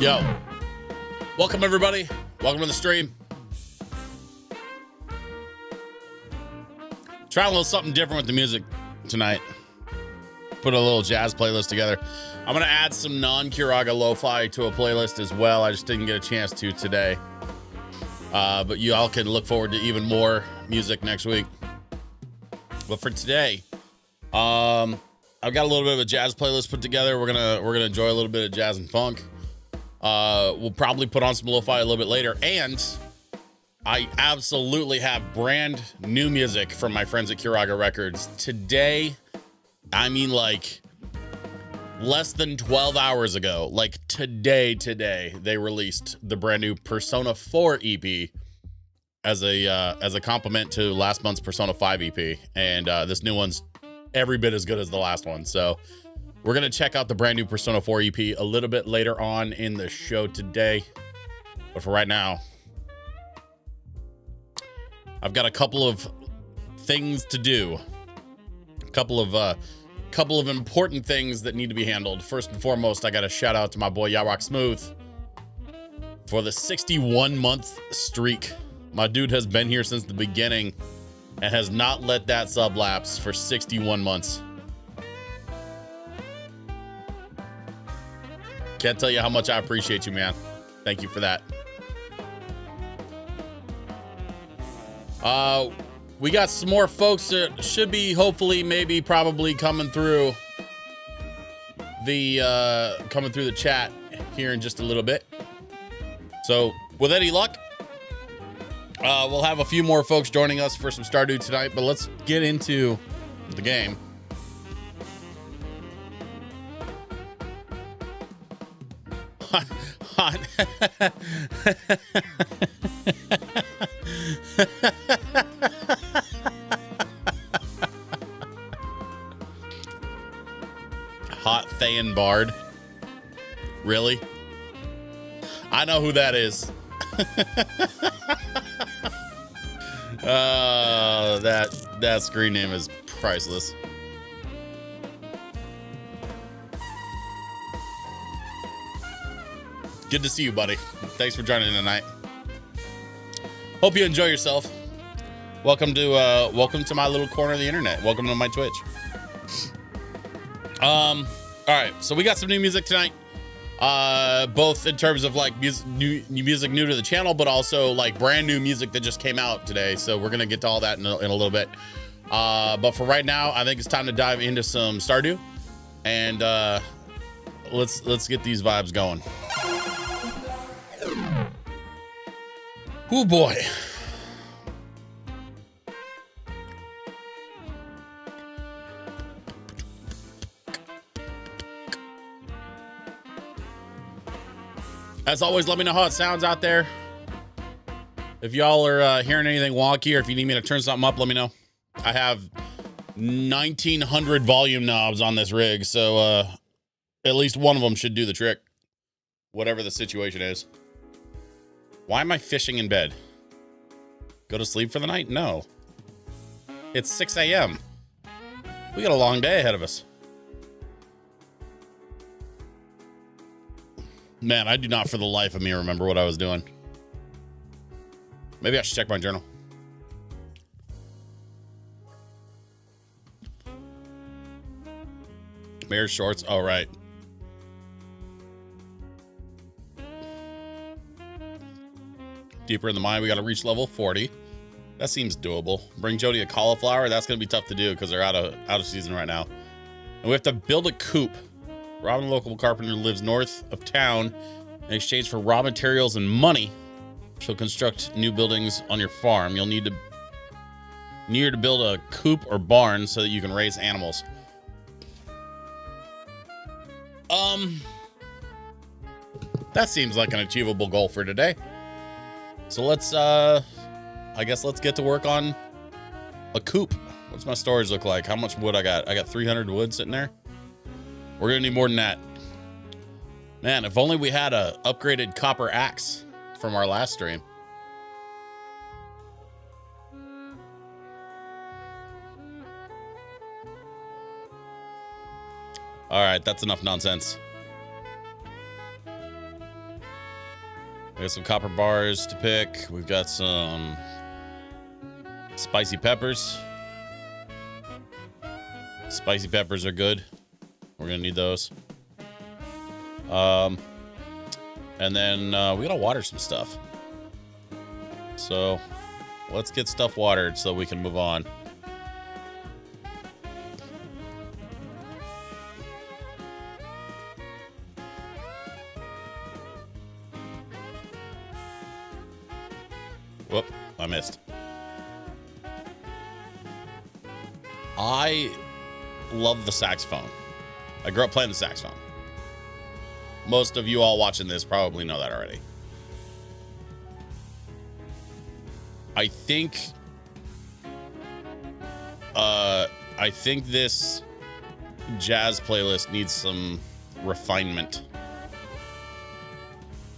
Yo, welcome everybody. Welcome to the stream. Trying a little something different with the music tonight. Put a little jazz playlist together. I'm gonna add some non-Curaga lo-fi to a playlist as well. I just didn't get a chance to today. But you all can look forward to even more music next week. But for today, I've got a little bit of a jazz playlist put together. We're gonna enjoy a little bit of jazz and funk. We'll probably put on some lo-fi a little bit later, and I absolutely have brand new music from my friends at Curaga Records today. I mean, like less than 12 hours ago, like today, they released the brand new Persona 4 EP as a compliment to last month's Persona 5 EP, and this new one's every bit as good as the last one. So we're gonna check out the brand new Persona 4 EP a little bit later on in the show today, but for right now, I've got a couple of things to do, a couple of important things that need to be handled. First and foremost, I got to shout out to my boy Yawrock Smooth for the 61-month streak. My dude has been here since the beginning and has not let that sub lapse for 61 months. Can't tell you how much I appreciate you, man. Thank you for that. We got some more folks that should be hopefully, maybe, probably coming through the chat here in just a little bit. So with any luck, we'll have a few more folks joining us for some Stardew tonight, but let's get into the game. Hot Thayan Bard. Really? I know who that is. That screen name is priceless. Good to see you, buddy. Thanks for joining tonight. Hope you enjoy yourself. Welcome to my little corner of the internet. Welcome to my Twitch. All right, so we got some new music tonight. Both in terms of like new music new to the channel, but also like brand new music that just came out today. So we're gonna get to all that in a little bit. But for right now, I think it's time to dive into some Stardew, and let's get these vibes going. Oh boy. As always, let me know how it sounds out there. If y'all are hearing anything wonky, or if you need me to turn something up, let me know. I have 1,900 volume knobs on this rig, so at least one of them should do the trick, whatever the situation is. Why am I fishing in bed? Go to sleep for the night? No. It's 6 a.m. We got a long day ahead of us. Man, I do not for the life of me remember what I was doing. Maybe I should check my journal. Mayor shorts. Oh, right. Deeper in the mine, we got to reach level 40. That seems doable. Bring Jody a cauliflower. That's going to be tough to do because they're out of season right now. And we have to build a coop. Robin, the local carpenter, lives north of town. In exchange for raw materials and money, she'll construct new buildings on your farm. You'll need to build a coop or barn so that you can raise animals. That seems like an achievable goal for today. So let's, I guess let's get to work on a coop. What's my storage look like? How much wood I got? I got 300 wood sitting there. We're gonna need more than that. Man, if only we had a upgraded copper axe from our last stream. All right, that's enough nonsense. We got some copper bars to pick. We've got some spicy peppers. Spicy peppers are good. We're gonna need those. And then we gotta water some stuff. So let's get stuff watered so we can move on. Whoop, I missed. I love the saxophone. I grew up playing the saxophone. Most of you all watching this probably know that already. I think this jazz playlist needs some refinement.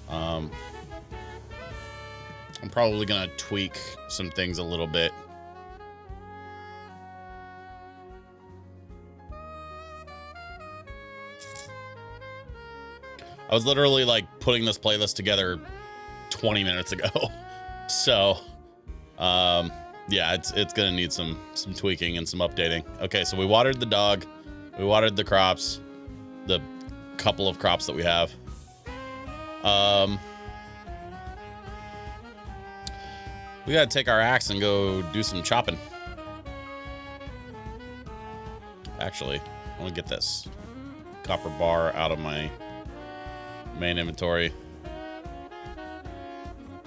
I'm probably gonna tweak some things a little bit. I was literally like putting this playlist together 20 minutes ago. So, yeah, it's gonna need some tweaking and some updating. Okay, so we watered the dog, we watered the crops, the couple of crops that we have. We gotta take our axe and go do some chopping. Actually, I want to get this copper bar out of my main inventory.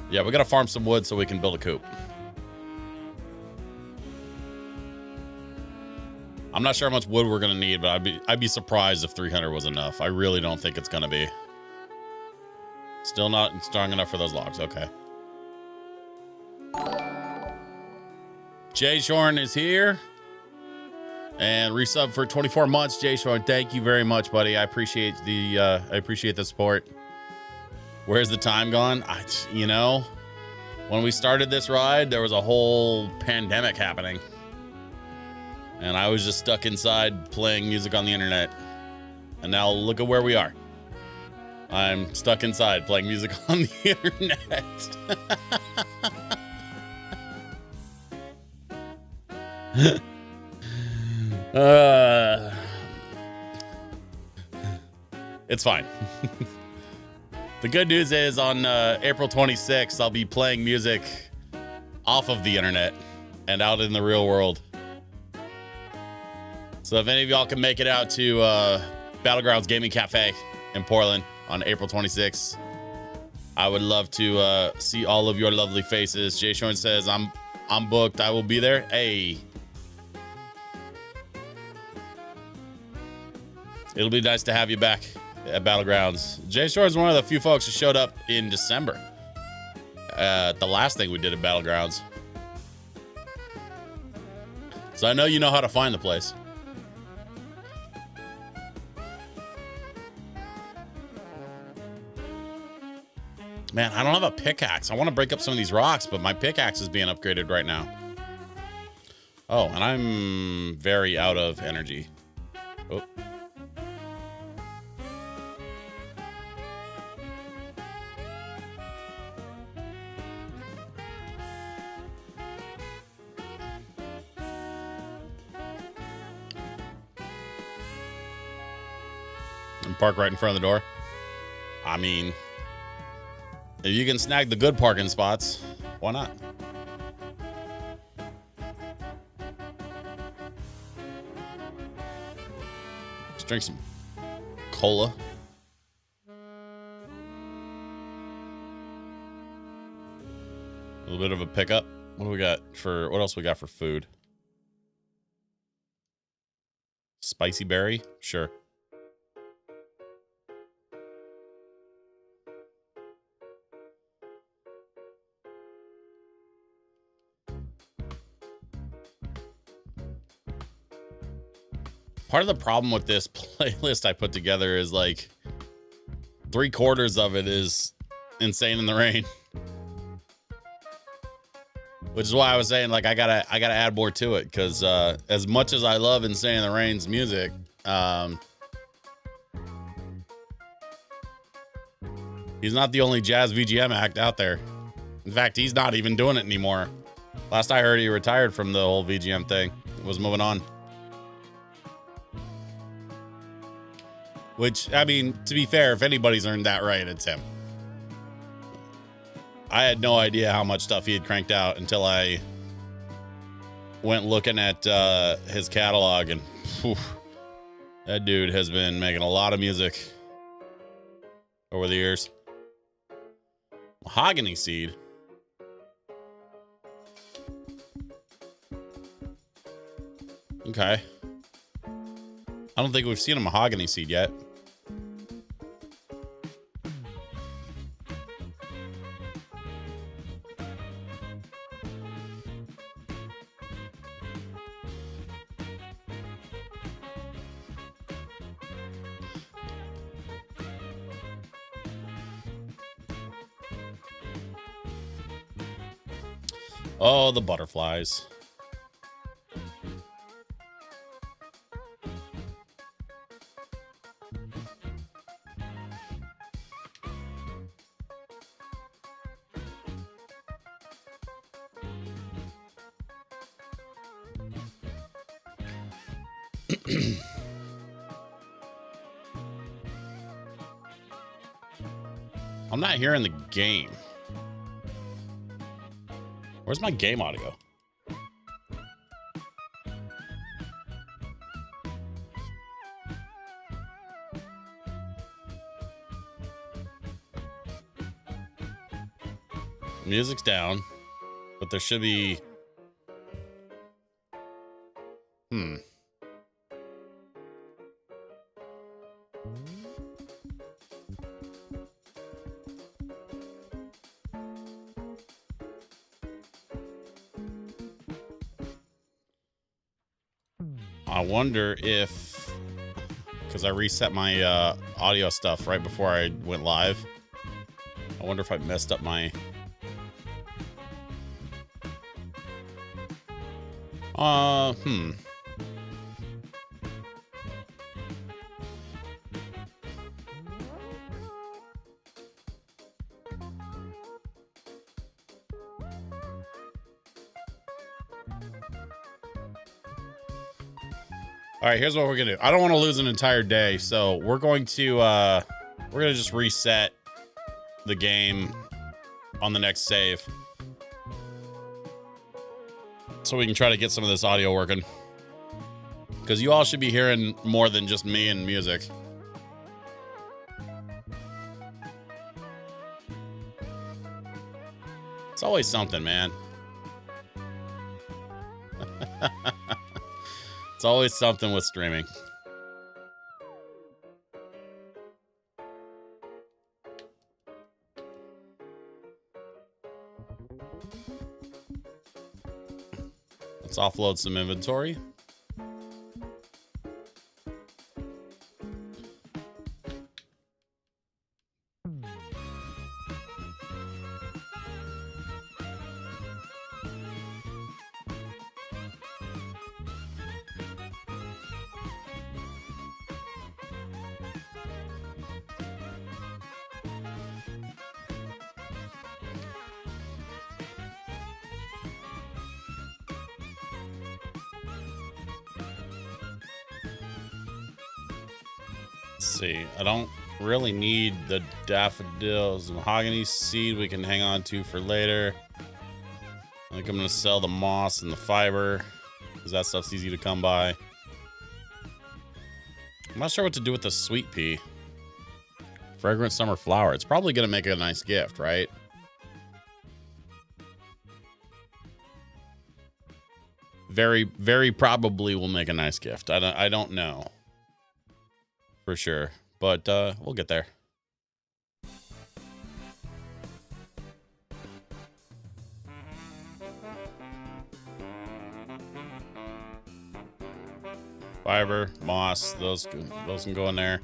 Yeah, we gotta farm some wood so we can build a coop. I'm not sure how much wood we're gonna need, but I'd be surprised if 300 was enough. I really don't think it's gonna be. Still not strong enough for those logs. Okay. Jay Shorn is here. And resub for 24 months, Jay Shorn. Thank you very much, buddy. I appreciate the support. Where's the time gone? You know, when we started this ride, there was a whole pandemic happening. And I was just stuck inside playing music on the internet. And now look at where we are. I'm stuck inside playing music on the internet. It's fine. The good news is on April 26th, I'll be playing music off of the internet and out in the real world. So if any of y'all can make it out to Battlegrounds Gaming Cafe in Portland on April 26th, I would love to see all of your lovely faces. Jay Shorn says, I'm booked. I will be there. Hey. It'll be nice to have you back at Battlegrounds. Jay Shore is one of the few folks who showed up in December. The last thing we did at Battlegrounds. So I know you know how to find the place. Man, I don't have a pickaxe. I want to break up some of these rocks, but my pickaxe is being upgraded right now. Oh, and I'm very out of energy. Oh. Park right in front of the door. I mean, if you can snag the good parking spots, why not? Let's drink some cola. A little bit of a pickup. What do we got for, what else we got for food? Spicy berry? Sure. Part of the problem with this playlist I put together is like 3/4 of it is Insane in the Rain. Which is why I was saying like I gotta add more to it, because as much as I love Insane in the Rain's music, He's not the only jazz VGM act out there. In fact, he's not even doing it anymore. Last I heard, he retired from the whole VGM thing. Was moving on. Which, I mean, to be fair, if anybody's earned that right, it's him. I had no idea how much stuff he had cranked out until I went looking at his catalog, and whew, that dude has been making a lot of music over the years. Mahogany Seed. Okay. I don't think we've seen a Mahogany Seed yet. Oh, the butterflies. I'm not hearing the game. Where's my game audio? Music's down, but there should be... I wonder if, because I reset my audio stuff right before I went live. I wonder if I messed up my... All right, here's what we're gonna do. I don't want to lose an entire day, so we're going to just reset the game on the next save, so we can try to get some of this audio working. Because you all should be hearing more than just me and music. It's always something, man. It's always something with streaming. Let's offload some inventory. See, I don't really need the daffodils. Mahogany seed we can hang on to for later. I think I'm gonna sell the moss and the fiber because that stuff's easy to come by. I'm not sure what to do with the sweet pea. Fragrant summer flower. It's probably gonna make a nice gift, right? Very, very probably will make a nice gift. I don't know for sure, but we'll get there. Fiber, moss, those can go in there,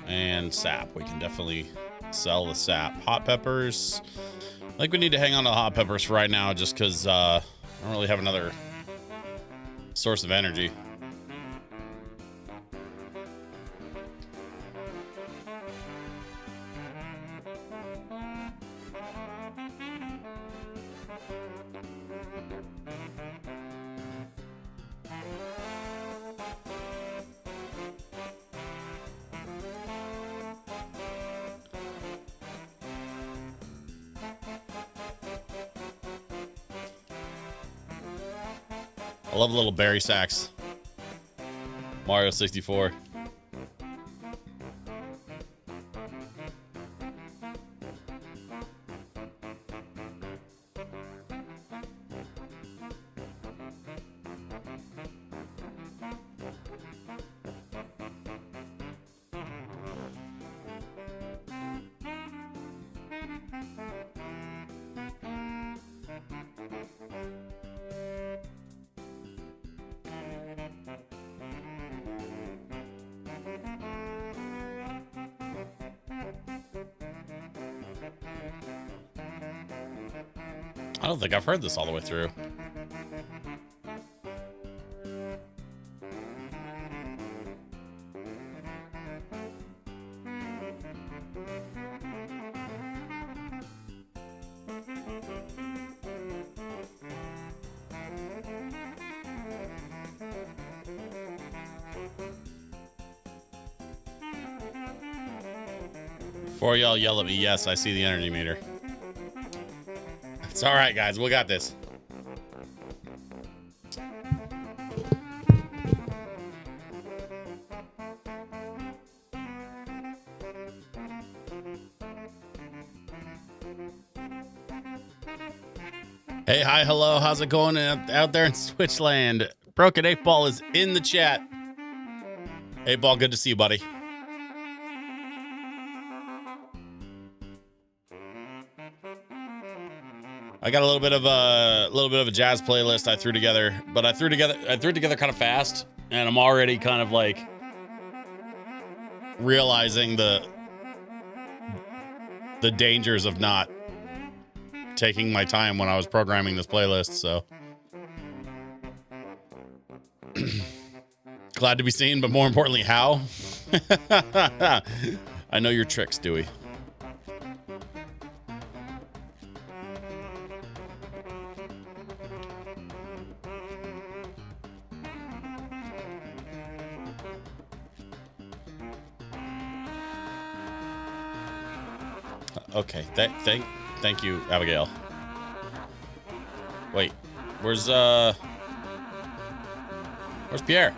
and sap. We can definitely sell the sap. Hot peppers. I think we need to hang on to the hot peppers for right now, just because I don't really have another source of energy. I love little berry sacks. Mario 64. I don't think I've heard this all the way through. Before y'all yell at me, yes, I see the energy meter. It's all right, guys. We got this. Hey, hi, hello. How's it going out there in Switchland? Broken 8 Ball is in the chat. 8 Ball, good to see you, buddy. I got a little bit of a jazz playlist I threw together, but I threw it together kind of fast, and I'm already kind of like realizing the dangers of not taking my time when I was programming this playlist. So glad to be seen, but more importantly, how? I know your tricks, Dewey. Okay, thank you, Abigail. Wait, where's Pierre?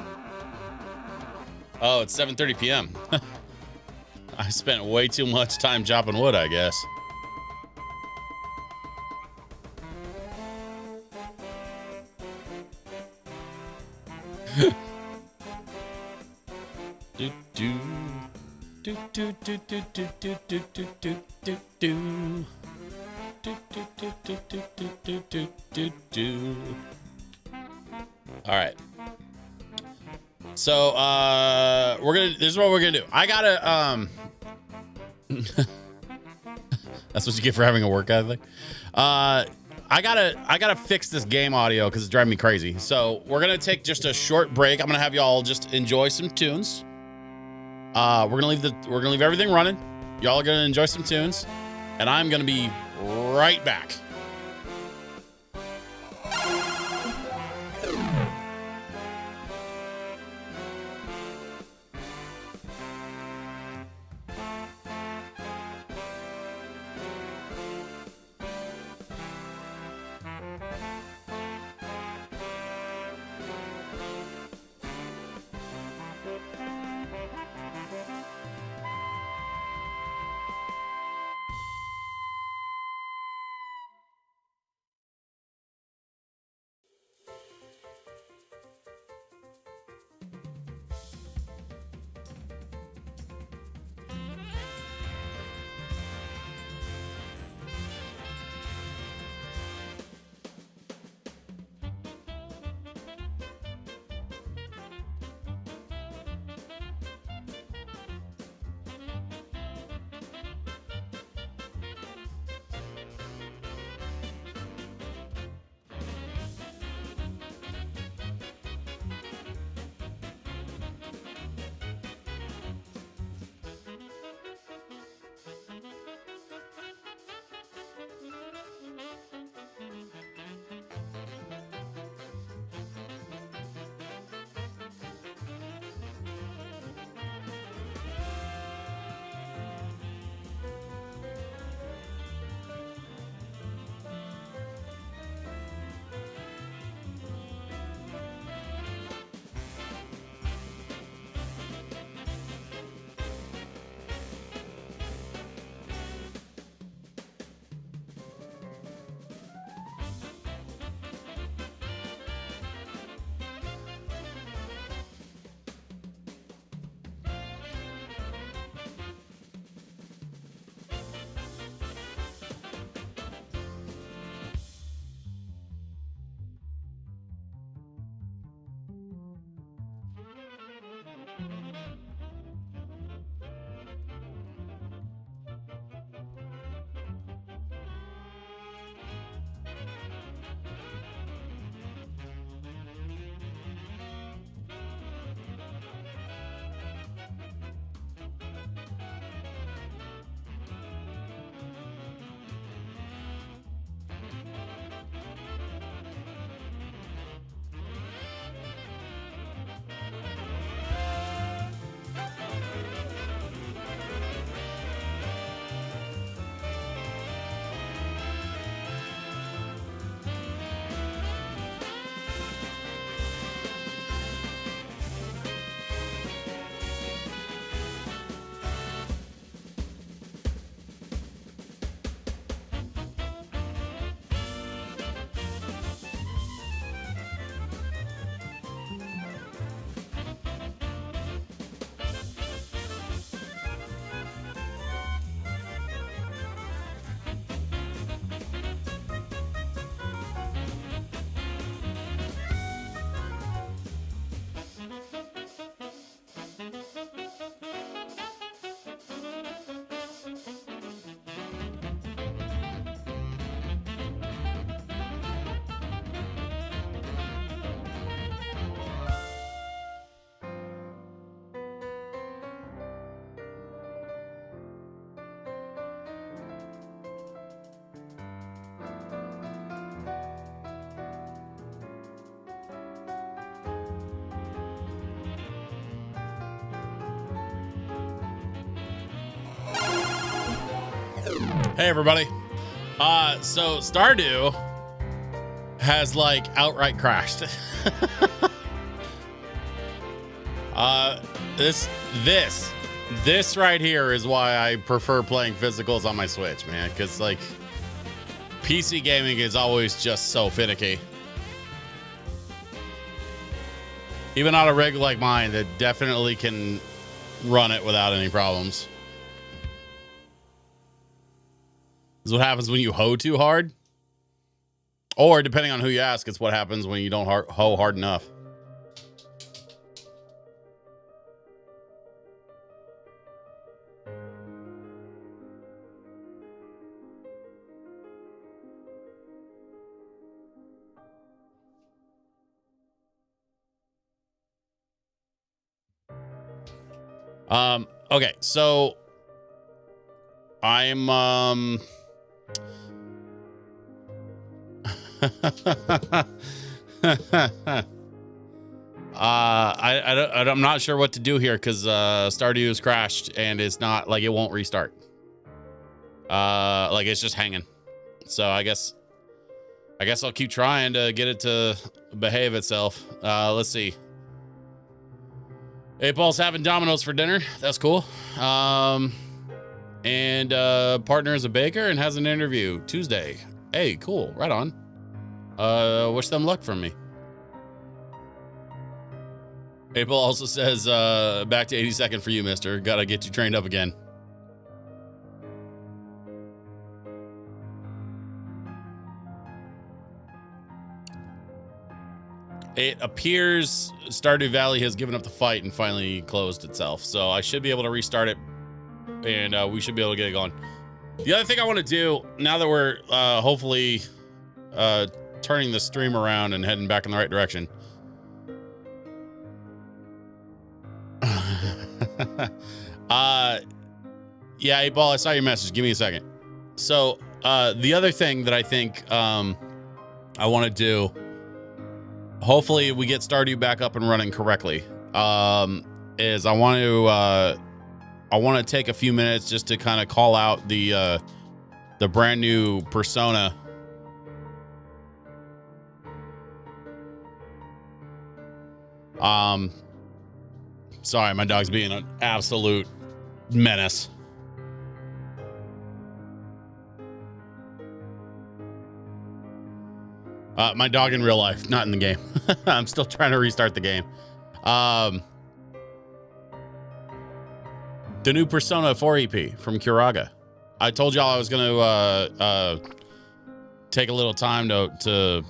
Oh, it's 7:30 p.m. I spent way too much time chopping wood, I guess. do do. Do do do do do do do do do do do do do do do do do do. All right. So this is what we're gonna do. I gotta that's what you get for having a workout thing. I gotta fix this game audio because it's driving me crazy. So we're gonna take just a short break. I'm gonna have y'all just enjoy some tunes. We're gonna leave everything running. Y'all are gonna enjoy some tunes, and I'm gonna be right back. Hey everybody. So Stardew has like outright crashed. This right here is why I prefer playing physicals on my Switch, man, because like PC gaming is always just so finicky. Even on a rig like mine that definitely can run it without any problems. This is what happens when you hoe too hard. Or depending on who you ask, it's what happens when you don't hoe hard enough. Okay, so I'm I'm not sure what to do here because Stardew has crashed and it's not like it won't restart. Like it's just hanging. So I guess I'll keep trying to get it to behave itself. Let's see. 8Ball's having Domino's for dinner. That's cool. And partner is a baker and has an interview Tuesday. Hey, cool. Right on. Wish them luck from me. 8Ball also says, back to 82nd for you, mister. Gotta get you trained up again. It appears Stardew Valley has given up the fight and finally closed itself. So I should be able to restart it and we should be able to get it going. The other thing I want to do now that we're hopefully turning the stream around and heading back in the right direction. Yeah, 8Ball, I saw your message. Give me a second. So the other thing that I think I want to do, hopefully we get Stardew back up and running correctly, is I want to take a few minutes just to kind of call out the brand new Persona. Sorry, my dog's being an absolute menace. My dog in real life, not in the game. I'm still trying to restart the game. The new Persona 4 EP from Curaga. I told y'all I was going to take a little time to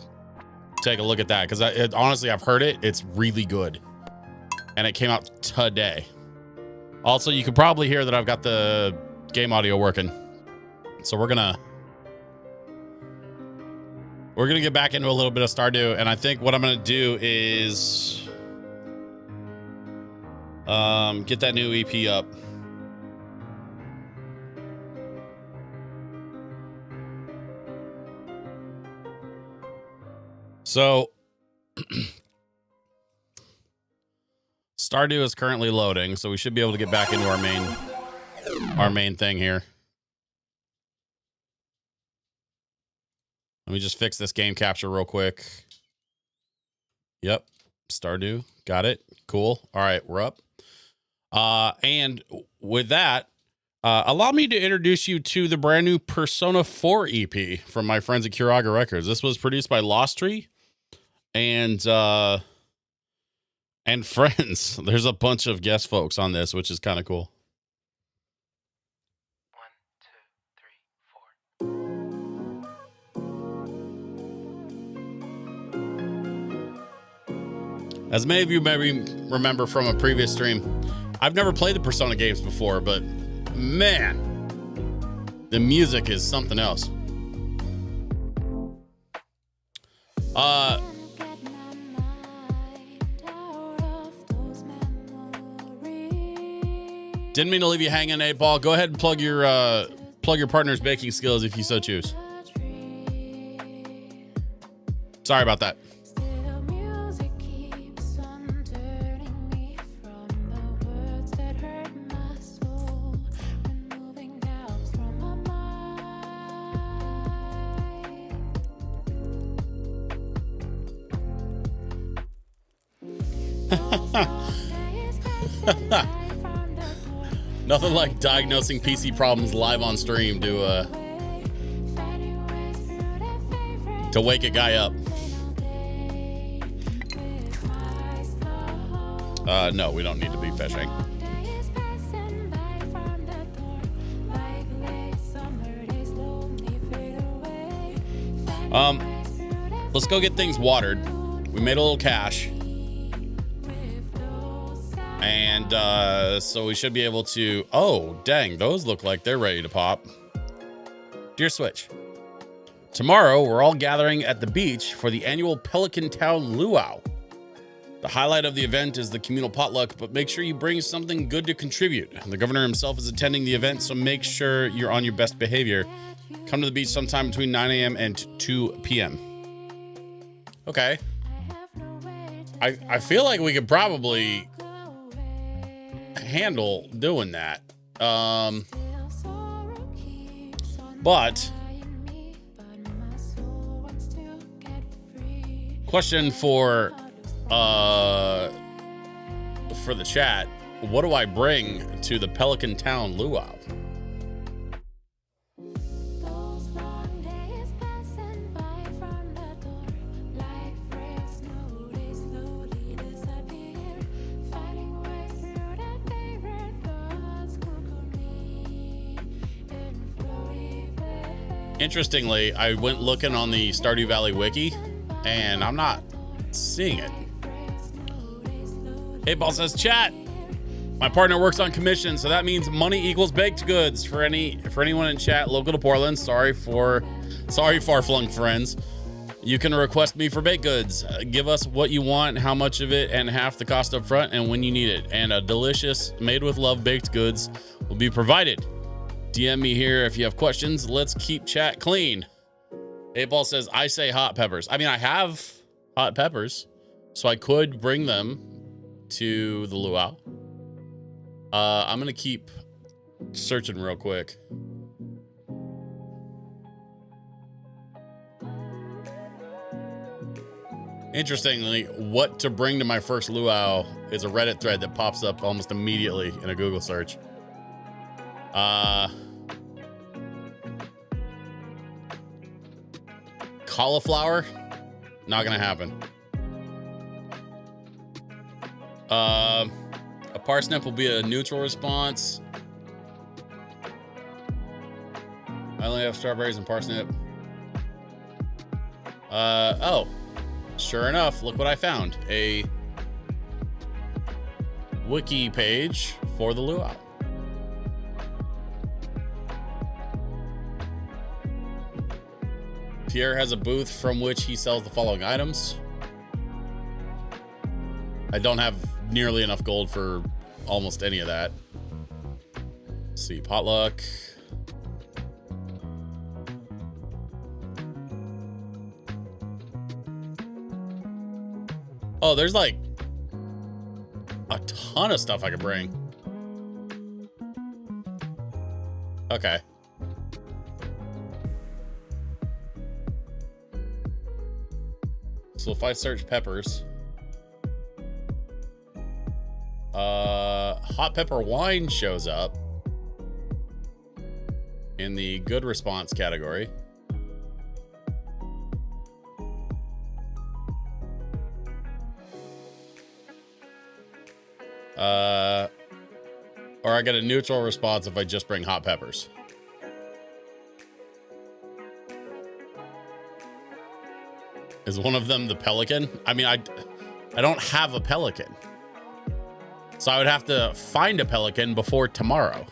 take a look at that because honestly, I've heard it. It's really good. And it came out today. Also, you can probably hear that I've got the game audio working. So we're going to get back into a little bit of Stardew, and I think what I'm going to do is get that new EP up. So Stardew is currently loading, so we should be able to get back into our main thing here. Let me just fix this game capture real quick. Yep. Stardew. Got it. Cool. All right. We're up. And with that, allow me to introduce you to the brand new Persona 4 EP from my friends at Curaga Records. This was produced by Lost Tree and friends. There's a bunch of guest folks on this, which is kind of cool. 1, 2, 3, 4. As many of you maybe remember from a previous stream, I've never played the Persona games before, but man, the music is something else. Didn't mean to leave you hanging, 8Ball. Go ahead and plug your partner's baking skills if you so choose. Sorry about that. Nothing like diagnosing PC problems live on stream to wake a guy up. No, we don't need to be fishing. Let's go get things watered. We made a little cash. And so we should be able to... Oh, dang, those look like they're ready to pop. Dear Switch, tomorrow we're all gathering at the beach for the annual Pelican Town Luau. The highlight of the event is the communal potluck, but make sure you bring something good to contribute. The governor himself is attending the event, so make sure you're on your best behavior. Come to the beach sometime between 9 a.m. and 2 p.m. Okay. I feel like we could probably handle doing that. But question for the chat, what do I bring to the Pelican Town Luau? Interestingly, I went looking on the Stardew Valley wiki, and I'm not seeing it. Hey, Ball says, chat, my partner works on commission, so that means money equals baked goods for anyone in chat local to Portland. Sorry, far-flung friends. You can request me for baked goods. Give us what you want, how much of it, and half the cost up front, and when you need it. And a delicious, made with love baked goods will be provided. DM me here if you have questions. Let's keep chat clean. 8Ball says, I say hot peppers. I mean, I have hot peppers, so I could bring them to the luau. I'm gonna keep searching real quick. Interestingly, what to bring to my first luau is a Reddit thread that pops up almost immediately in a Google search. Cauliflower, not gonna happen. A parsnip will be a neutral response. I only have strawberries and parsnip. Oh, sure enough, look what I found. A wiki page for the luau. Pierre has a booth from which he sells the following items. I don't have nearly enough gold for almost any of that. Let's see, potluck. Oh, there's like a ton of stuff I could bring. Okay. So if I search peppers, hot pepper wine shows up in the good response category. Or I get a neutral response if I just bring hot peppers. Is one of them the pelican? I mean, I don't have a pelican. So I would have to find a pelican before tomorrow.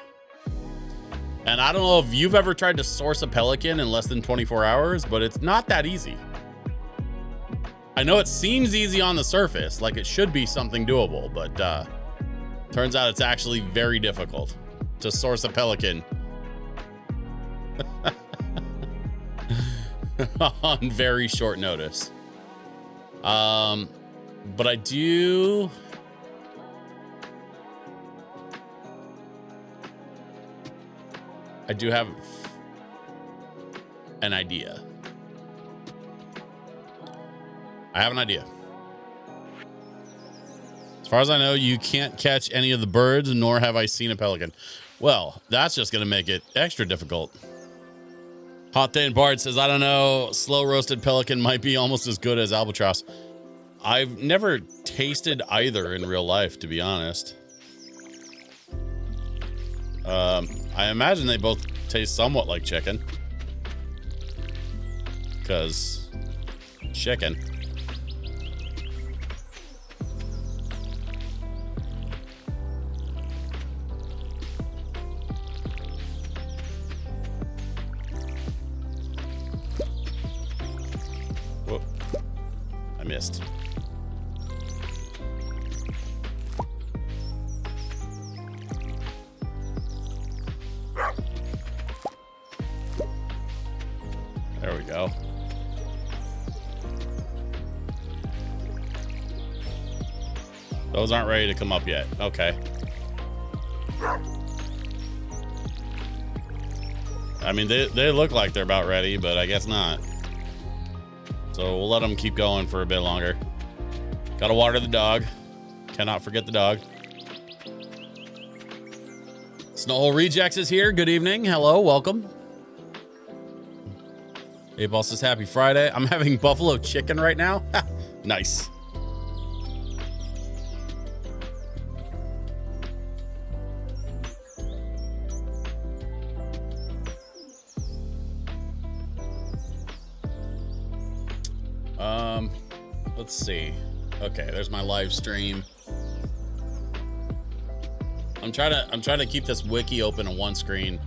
And I don't know if you've ever tried to source a pelican in less than 24 hours, but it's not that easy. I know it seems easy on the surface, like it should be something doable, but turns out it's actually very difficult to source a pelican on very short notice. But I do have an idea. I have an idea. As far as I know, you can't catch any of the birds, nor have I seen a pelican. Well, that's just going to make it extra difficult. Hot Day and Bard says, I don't know, slow roasted pelican might be almost as good as albatross. I've never tasted either in real life, to be honest. I imagine they both taste somewhat like chicken. Because chicken. Whoop. I missed. There we go. Those aren't ready to come up yet. Okay. I mean, they look like they're about ready, but I guess not. So we'll let them keep going for a bit longer. Gotta water the dog. Cannot forget the dog. Snowhole Rejects is here. Good evening. Hello. Welcome. Hey, boss says happy Friday. I'm having buffalo chicken right now. Nice. Let's see. Okay, there's my live stream. I'm trying to keep this wiki open on one screen,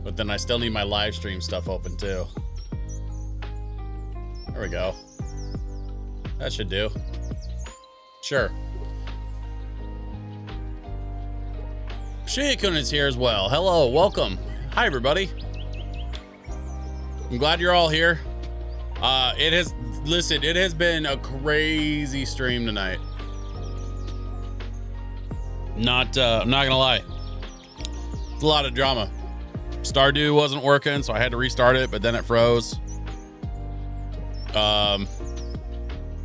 but then I still need my live stream stuff open too. There we go. That should do. Sure. Shia-kun is here as well. Hello, welcome. Hi, everybody. I'm glad you're all here. It has been a crazy stream tonight. I'm not gonna lie. It's a lot of drama. Stardew wasn't working, so I had to restart it, but then it froze.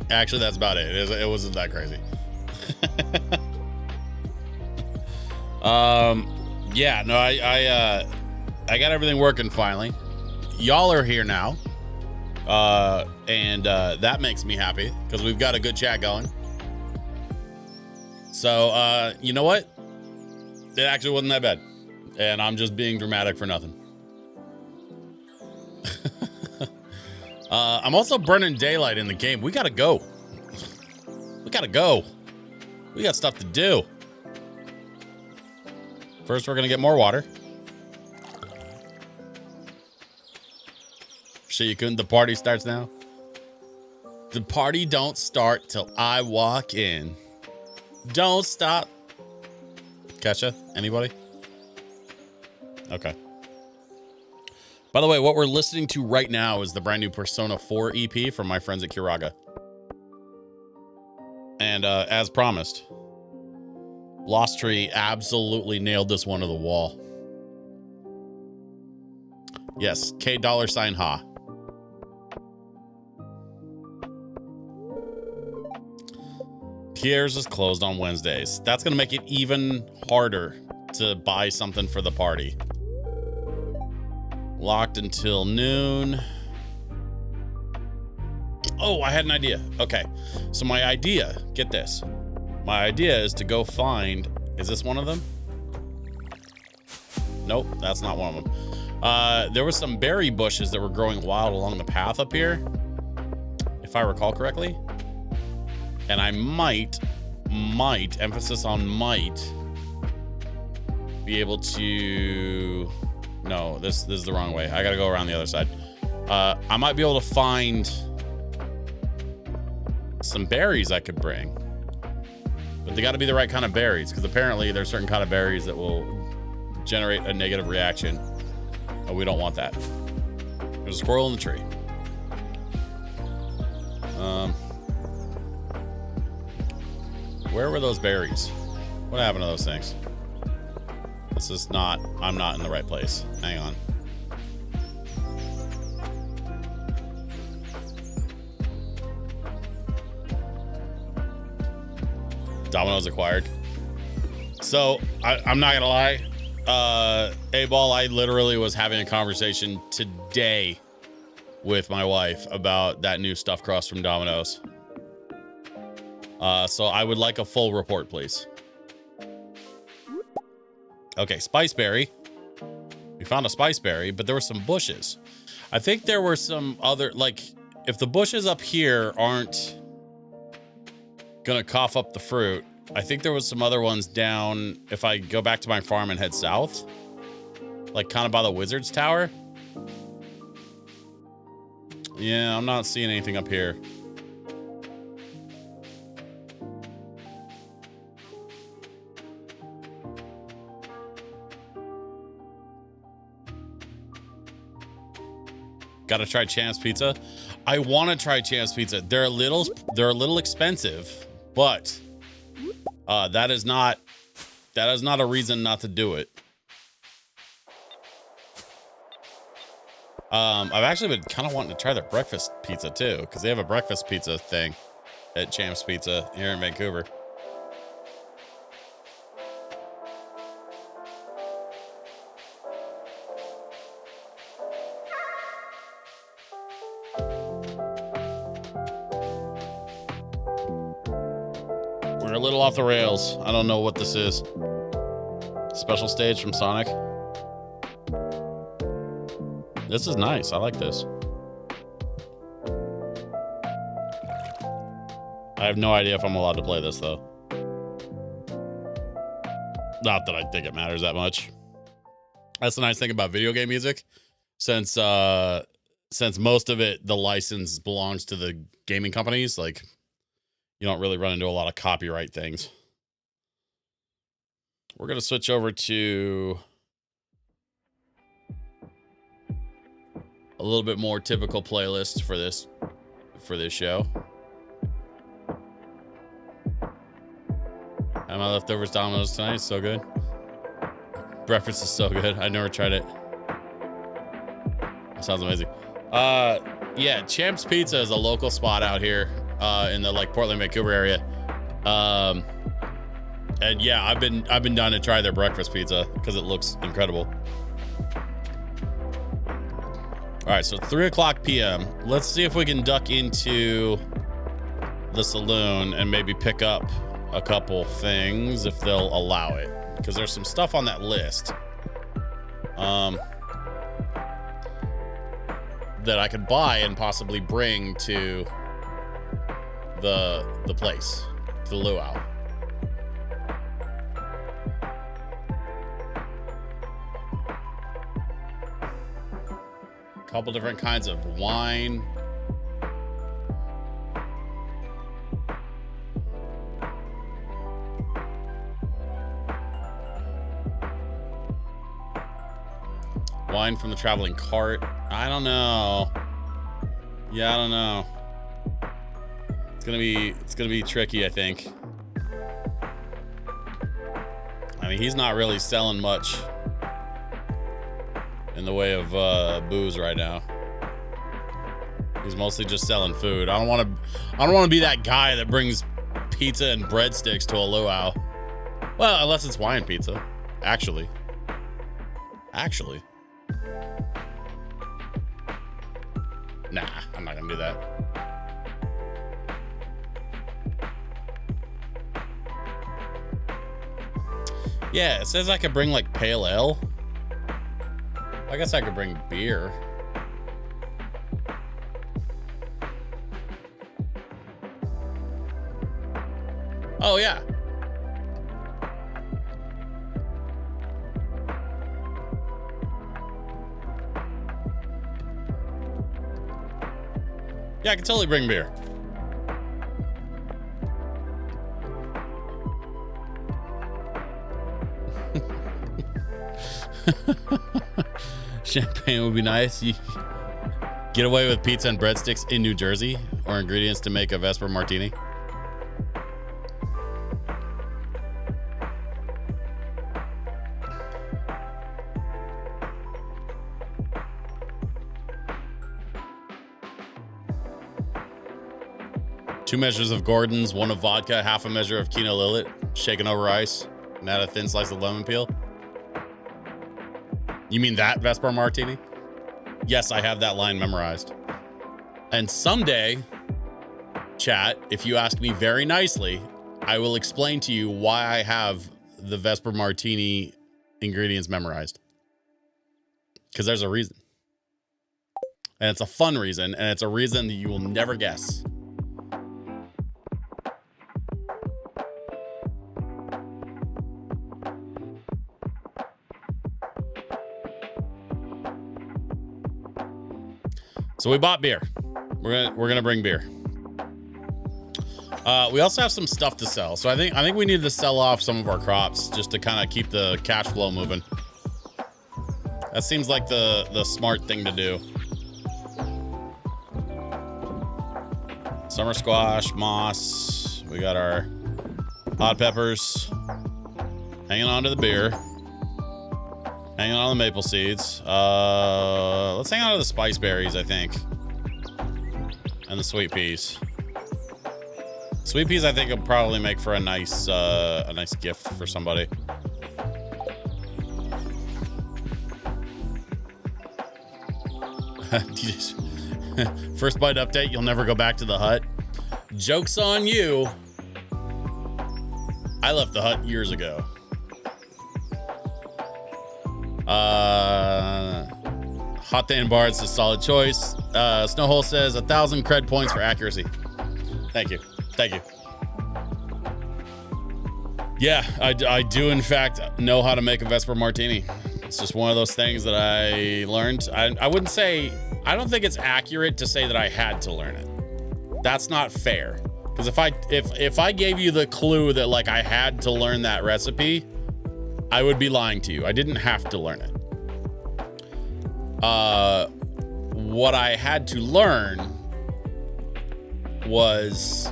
Actually, that's about it. It wasn't that crazy. Yeah, no, I got everything working finally. Y'all are here now. And that makes me happy because we've got a good chat going. So, you know what? It actually wasn't that bad. And I'm just being dramatic for nothing. I'm also burning daylight in the game. We gotta go. We gotta go. We got stuff to do. First, we're gonna get more water. Shia-kun, the party starts now. The party don't start till I walk in. Don't stop. Kesha, anybody? Okay. By the way, what we're listening to right now is the brand new Persona 4 EP from my friends at Kiraga. And as promised, Lost Tree absolutely nailed this one to the wall. Yes, $K$ ha. Pierre's is closed on Wednesdays. That's going to make it even harder to buy something for the party. Locked until noon. Oh, I had an idea. Okay. So my idea, get this. My idea is to go find, is this one of them? Nope, that's not one of them. There were some berry bushes that were growing wild along the path up here, if I recall correctly. And I might, emphasis on might, be able to, no, this is the wrong way. I gotta go around the other side. I might be able to find some berries I could bring. But they gotta be the right kind of berries, because apparently there's certain kind of berries that will generate a negative reaction. And we don't want that. There's a squirrel in the tree. Where were those berries? What happened to those things? This is not, I'm not in the right place. Hang on. Domino's acquired. So I'm not gonna lie, A-Ball, I literally was having a conversation today with my wife about that new stuffed crust from Domino's. So I would like a full report, please. Okay, Spiceberry. We found a Spiceberry, but there were some bushes. I think there were some other, like, if the bushes up here aren't gonna cough up the fruit, I think there was some other ones down if I go back to my farm and head south. Like kind of by the Wizard's Tower. Yeah, I'm not seeing anything up here. Gotta try Champ's Pizza. I want to try Champ's Pizza. They're a little expensive, but that is not a reason not to do it. I've actually been kind of wanting to try their breakfast pizza too, because they have a breakfast pizza thing at Champ's Pizza here in Vancouver. We're a little off the rails. I don't know what this is. Special stage from Sonic. This is nice. I like this. I have no idea if I'm allowed to play this, though. Not that I think it matters that much. That's the nice thing about video game music. Since most of it, the license belongs to the gaming companies, like, you don't really run into a lot of copyright things. We're going to switch over to a little bit more typical playlist for this show. And my leftovers Domino's tonight is so good. Breakfast is so good. I never tried it. That sounds amazing. Yeah, Champ's Pizza is a local spot out here in the like Portland, Vancouver area. And yeah, I've been down to try their breakfast pizza because it looks incredible. All right, so 3:00 p.m. Let's see if we can duck into the saloon and maybe pick up a couple things if they'll allow it, because there's some stuff on that list that I could buy and possibly bring to the place, to the luau. Couple different kinds of wine. Wine from the traveling cart. I don't know. Yeah, I don't know. It's gonna be tricky, I think. I mean, he's not really selling much in the way of booze right now. He's mostly just selling food. I don't want to be that guy that brings pizza and breadsticks to a luau. Well, unless it's Hawaiian pizza. Actually. Nah, I'm not gonna do that. Yeah, it says I could bring like pale ale. I guess I could bring beer. Oh, yeah. Yeah, I can totally bring beer. Champagne would be nice. You get away with pizza and breadsticks in New Jersey, or ingredients to make a Vesper martini. 2 measures of Gordon's, 1 of vodka, half a measure of Kino Lillet, shaken over ice, and add a thin slice of lemon peel. You mean that Vesper Martini? Yes, I have that line memorized. And someday, chat, if you ask me very nicely, I will explain to you why I have the Vesper Martini ingredients memorized. Because there's a reason. And it's a fun reason, and it's a reason that you will never guess. So we bought beer. We're gonna bring beer. We also have some stuff to sell. So I think we need to sell off some of our crops just to kind of keep the cash flow moving. That seems like the smart thing to do. Summer squash, moss. We got our hot peppers. Hanging on to the beer. Hanging on to the maple seeds. Let's hang on to the spice berries, I think. And the sweet peas. Sweet peas, I think, will probably make for a nice gift for somebody. First bite update, you'll never go back to the hut. Joke's on you. I left the hut years ago. Hot Dan Bard's a solid choice. Snowhole says 1,000 cred points for accuracy. Thank you. Thank you. Yeah, I do in fact know how to make a Vesper Martini. It's just one of those things that I learned. I wouldn't say, I don't think it's accurate to say that I had to learn it. That's not fair. Because if I gave you the clue that like I had to learn that recipe, I would be lying to you. I didn't have to learn it. What I had to learn was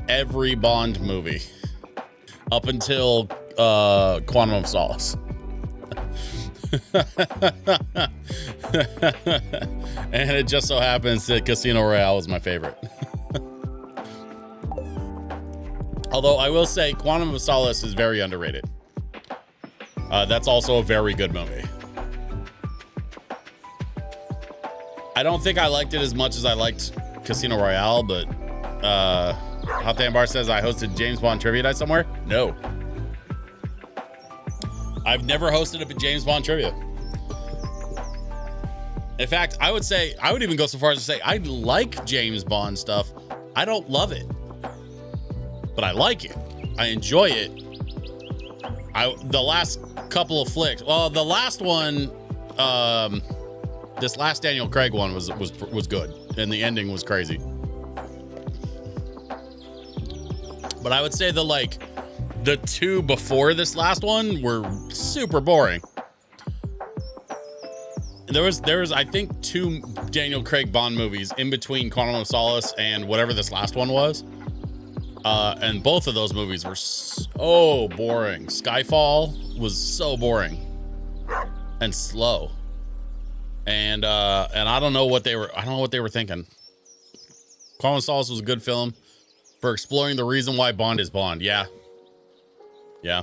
every Bond movie up until Quantum of Solace. And it just so happens that Casino Royale was my favorite. Although I will say Quantum of Solace is very underrated. That's also a very good movie. I don't think I liked it as much as I liked Casino Royale, but Hot Dan Bar says I hosted James Bond trivia night somewhere. No. I've never hosted a James Bond trivia. In fact, I would even go so far as to say I like James Bond stuff. I don't love it, but I like it. I enjoy it. The last couple of flicks. Well, the last one, this last Daniel Craig one was good, and the ending was crazy. But I would say the two before this last one were super boring. There was I think 2 Daniel Craig Bond movies in between Quantum of Solace and whatever this last one was. And both of those movies were so boring. Skyfall was so boring and slow. And I don't know what they were thinking. Quantum of Solace was a good film for exploring the reason why Bond is Bond. Yeah. Yeah.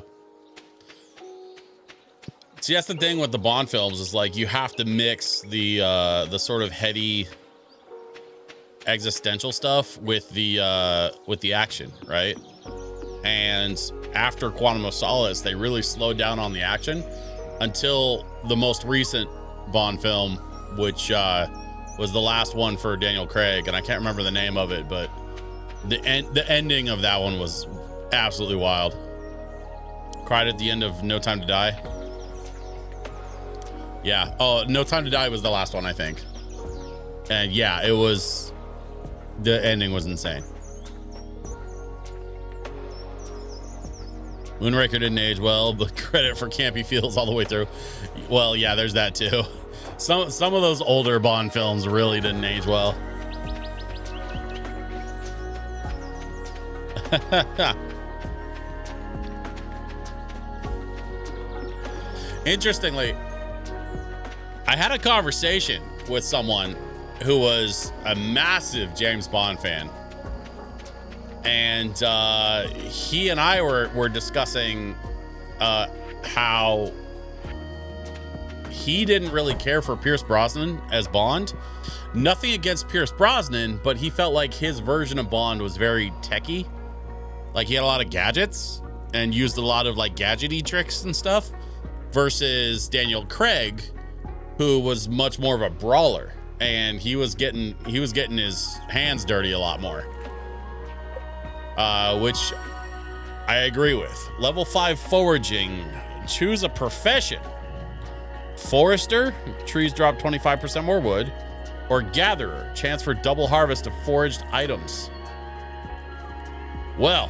See, that's the thing with the Bond films is like you have to mix the sort of heady existential stuff with the action, right? And after Quantum of Solace, they really slowed down on the action until the most recent Bond film, which was the last one for Daniel Craig, and I can't remember the name of it, but the ending of that one was absolutely wild. Cried at the end of No Time to Die. Yeah. Oh, No Time to Die was the last one, I think. And yeah, it was. The ending was insane. Moonraker didn't age well, but credit for campy feels all the way through. Well, yeah, there's that too. Some of those older Bond films really didn't age well. Interestingly, I had a conversation with someone who was a massive James Bond fan. And he and I were discussing how he didn't really care for Pierce Brosnan as Bond. Nothing against Pierce Brosnan, but he felt like his version of Bond was very techie. Like he had a lot of gadgets and used a lot of like gadgety tricks and stuff, versus Daniel Craig, who was much more of a brawler, and he was getting his hands dirty a lot more. Which I agree with. Level 5 foraging. Choose a profession. Forester, trees drop 25% more wood. Or gatherer, chance for double harvest of foraged items. Well,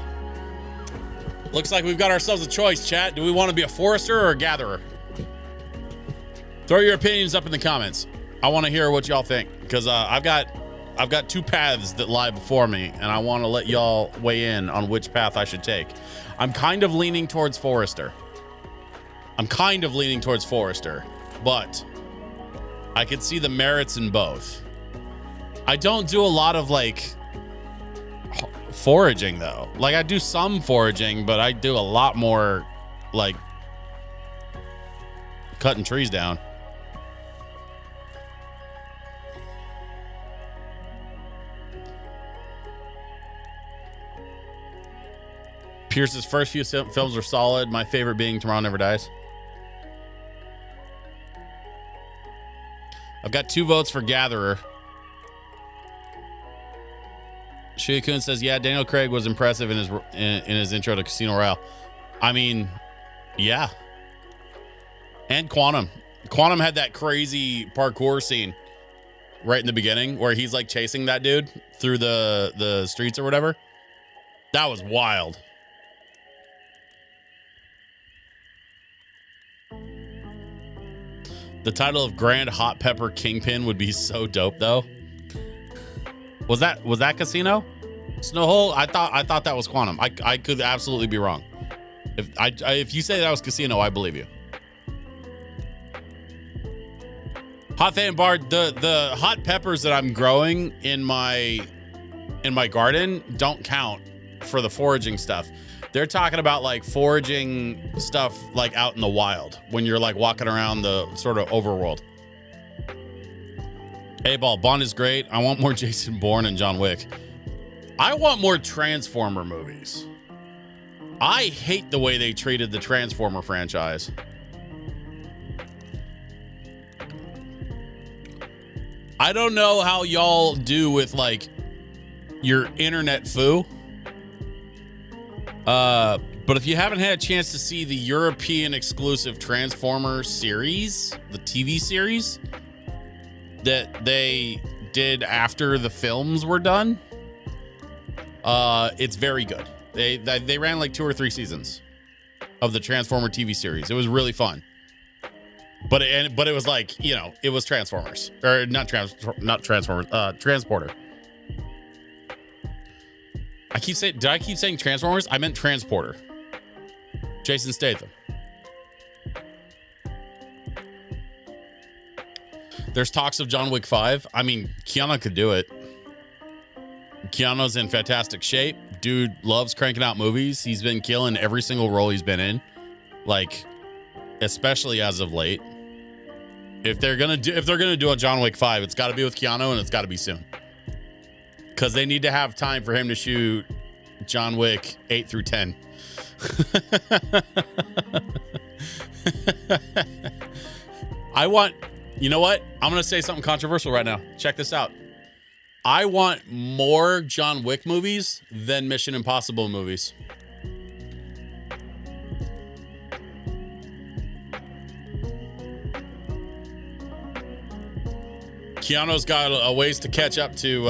looks like we've got ourselves a choice, chat. Do we want to be a forester or a gatherer? Throw your opinions up in the comments. I want to hear what y'all think, because I've got two paths that lie before me, and I want to let y'all weigh in on which path I should take. I'm kind of leaning towards forester. But I could see the merits in both. I don't do a lot of like foraging though. Like I do some foraging, but I do a lot more like cutting trees down. Pierce's first few films were solid. My favorite being Tomorrow Never Dies. I've got 2 votes for Gatherer. Shuya-kun says, yeah, Daniel Craig was impressive in his intro to Casino Royale. I mean, yeah. And Quantum. Quantum had that crazy parkour scene right in the beginning where he's like chasing that dude through the streets or whatever. That was wild. The title of Grand Hot Pepper Kingpin would be so dope, though. Was that Casino? Snowhole? I thought that was Quantum. I could absolutely be wrong. If you say that was Casino, I believe you. Hot Fan Bard, the hot peppers that I'm growing in my garden don't count for the foraging stuff. They're talking about like foraging stuff like out in the wild when you're like walking around the sort of overworld. Hey, Ball, Bond is great. I want more Jason Bourne and John Wick. I want more Transformer movies. I hate the way they treated the Transformer franchise. I don't know how y'all do with like your internet foo. But if you haven't had a chance to see the European exclusive Transformer series, the TV series that they did after the films were done, it's very good. They ran like 2 or 3 seasons of the Transformer TV series. It was really fun. But it was like, you know, it was Transformers, or not Transformers, Transporter. Did I keep saying Transformers? I meant Transporter. Jason Statham. There's talks of John Wick 5. I mean, Keanu could do it. Keanu's in fantastic shape. Dude loves cranking out movies. He's been killing every single role he's been in. Like, especially as of late. If they're gonna do a John Wick 5, it's gotta be with Keanu, and it's gotta be soon. Because they need to have time for him to shoot John Wick 8 through 10. You know what? I'm going to say something controversial right now. Check this out. I want more John Wick movies than Mission Impossible movies. Keanu's got a ways to catch up to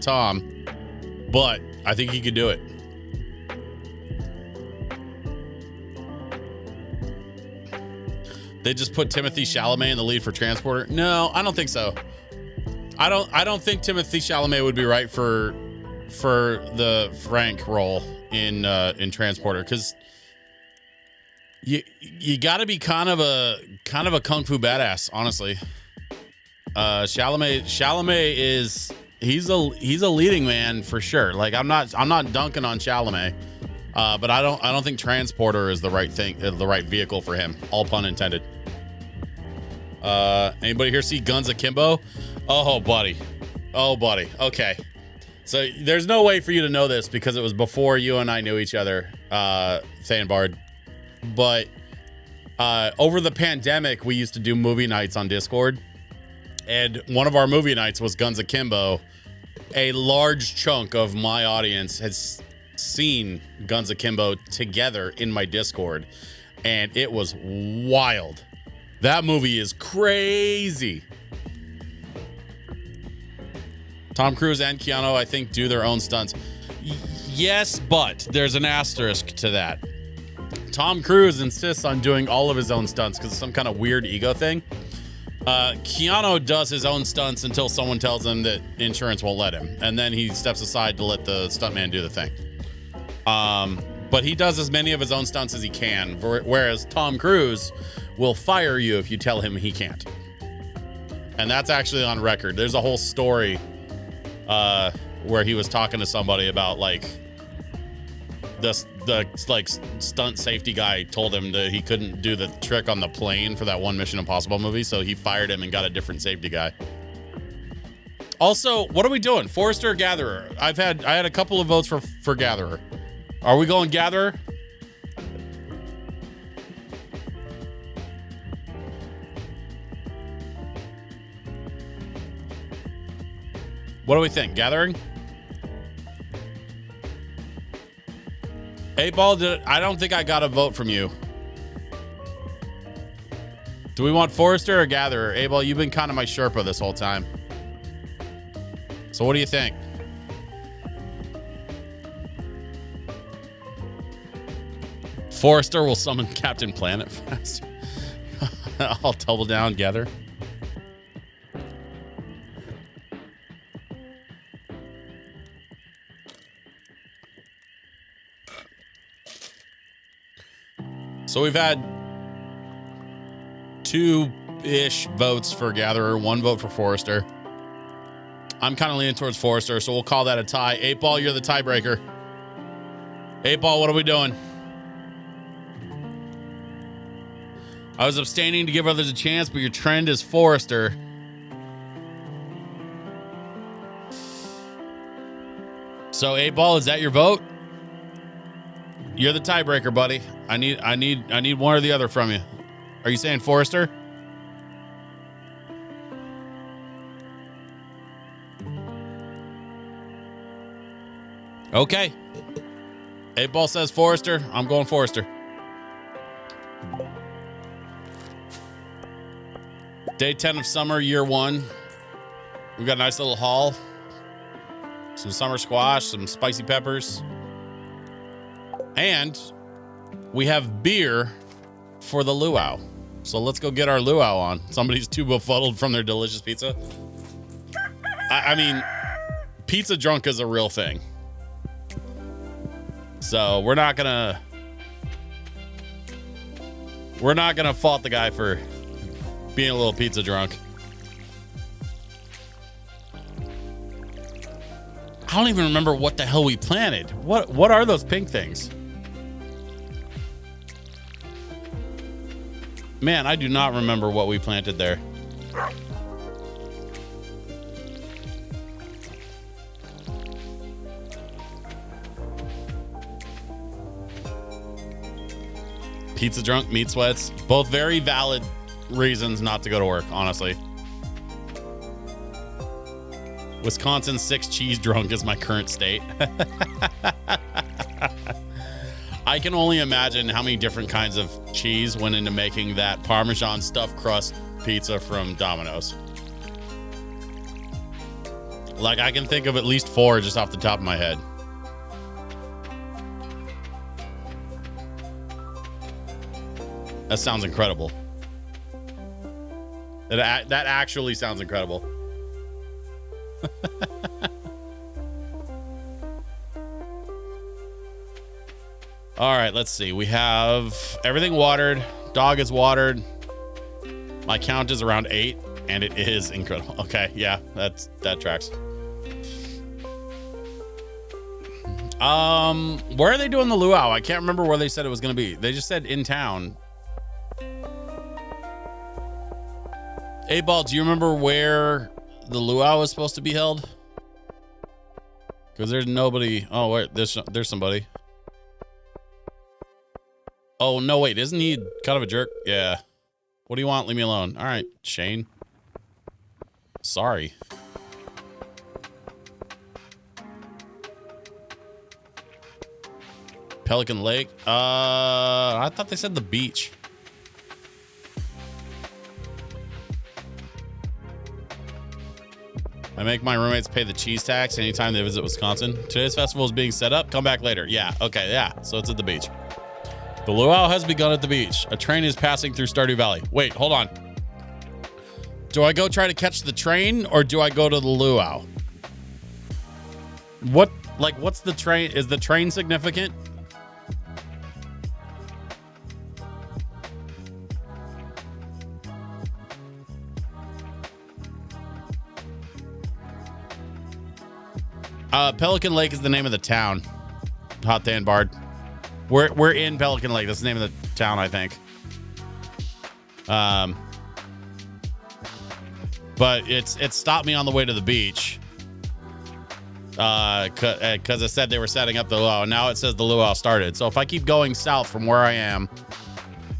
Tom, but I think he could do it. They just put Timothée Chalamet in the lead for Transporter. No, I don't think so. I don't think Timothée Chalamet would be right for the Frank role in Transporter, because you got to be kind of a kung fu badass, honestly. Chalamet he's a leading man for sure. Like I'm not dunking on Chalamet, but I don't think Transporter is the right thing, the right vehicle for him. All pun intended. Anybody here see Guns Akimbo? Oh buddy, okay. So there's no way for you to know this because it was before you and I knew each other, Thanbard. But over the pandemic, we used to do movie nights on Discord. And one of our movie nights was Guns Akimbo. A large chunk of my audience has seen Guns Akimbo together in my Discord. And it was wild. That movie is crazy. Tom Cruise and Keanu, I think, do their own stunts. Yes, but there's an asterisk to that. Tom Cruise insists on doing all of his own stunts because it's some kind of weird ego thing. Keanu does his own stunts until someone tells him that insurance won't let him. And then he steps aside to let the stuntman do the thing. But he does as many of his own stunts as he can. Whereas Tom Cruise will fire you if you tell him he can't. And that's actually on record. There's a whole story where he was talking to somebody about like the stunt safety guy told him that he couldn't do the trick on the plane for that one Mission Impossible movie, so he fired him and got a different safety guy. Also, what are we doing? Forester or Gatherer? I had a couple of votes for Gatherer. Are we going Gatherer? What do we think? Gathering? 8Ball, I don't think I got a vote from you. Do we want Forester or Gatherer? 8Ball, you've been kind of my Sherpa this whole time. So what do you think? Forester will summon Captain Planet faster. I'll double down, Gather. So we've had 2-ish votes for Gatherer, 1 vote for Forester. I'm kind of leaning towards Forester, so we'll call that a tie. 8Ball, you're the tiebreaker. 8Ball, what are we doing? I was abstaining to give others a chance, but your trend is Forester. So 8Ball, is that your vote? You're the tiebreaker, buddy. I need one or the other from you. Are you saying Forester? Okay. 8Ball says Forester. I'm going Forester. Day 10 of summer, year 1. We got a nice little haul. Some summer squash, some spicy peppers. And we have beer for the luau. So let's go get our luau on. Somebody's too befuddled from their delicious pizza. I mean, pizza drunk is a real thing. So we're not gonna fault the guy for being a little pizza drunk. I don't even remember what the hell we planted. What are those pink things? Man, I do not remember what we planted there. Pizza drunk, meat sweats. Both very valid reasons not to go to work, honestly. Wisconsin 6 cheese drunk is my current state. I can only imagine how many different kinds of cheese went into making that Parmesan stuffed crust pizza from Domino's. Like, I can think of at least 4 just off the top of my head. That sounds incredible. That actually sounds incredible. All right, let's see. We have everything watered. Dog is watered. My count is around 8, and it is incredible. Okay, yeah, that tracks. Where are they doing the luau? I can't remember where they said it was going to be. They just said in town. 8Ball, do you remember where the luau was supposed to be held? Because there's nobody. Oh, wait, there's somebody. Oh, no, wait, isn't he kind of a jerk? Yeah. What do you want? Leave me alone. All right, Shane. Sorry. Pelican Lake. I thought they said the beach. I make my roommates pay the cheese tax anytime they visit Wisconsin. Today's festival is being set up. Come back later. Yeah. Okay. Yeah. So it's at the beach. The luau has begun at the beach. A train is passing through Stardew Valley. Wait, hold on. Do I go try to catch the train or do I go to the luau? What's the train? Is the train significant? Pelican Lake is the name of the town. Hot Dan Bard. We're in Pelican Lake. That's the name of the town, I think. But it stopped me on the way to the beach. Because it said they were setting up the luau. And now it says the luau started. So if I keep going south from where I am,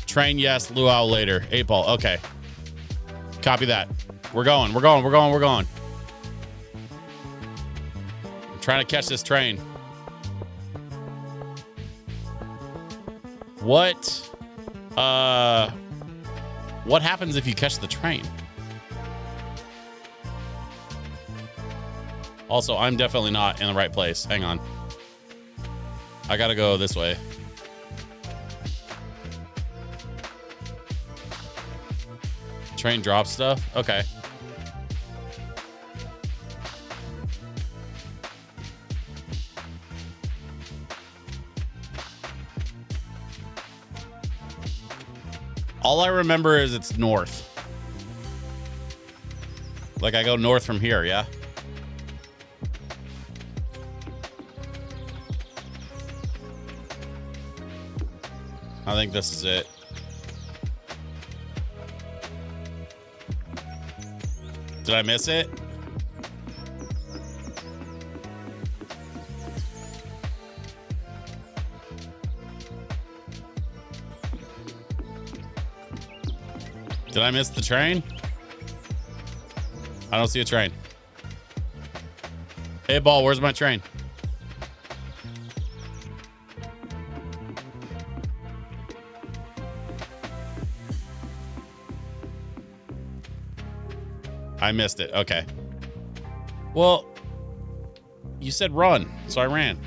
train yes, luau later. 8Ball. Okay. Copy that. We're going. Trying to catch this train. What happens if you catch the train? Also, I'm definitely not in the right place. Hang on. I gotta go this way. Train drops stuff? Okay. All I remember is it's north. Like I go north from here, yeah? I think this is it. Did I miss it? Did I miss the train? I don't see a train. Hey, Ball, where's my train? I missed it. Okay. Well, you said run, so I ran.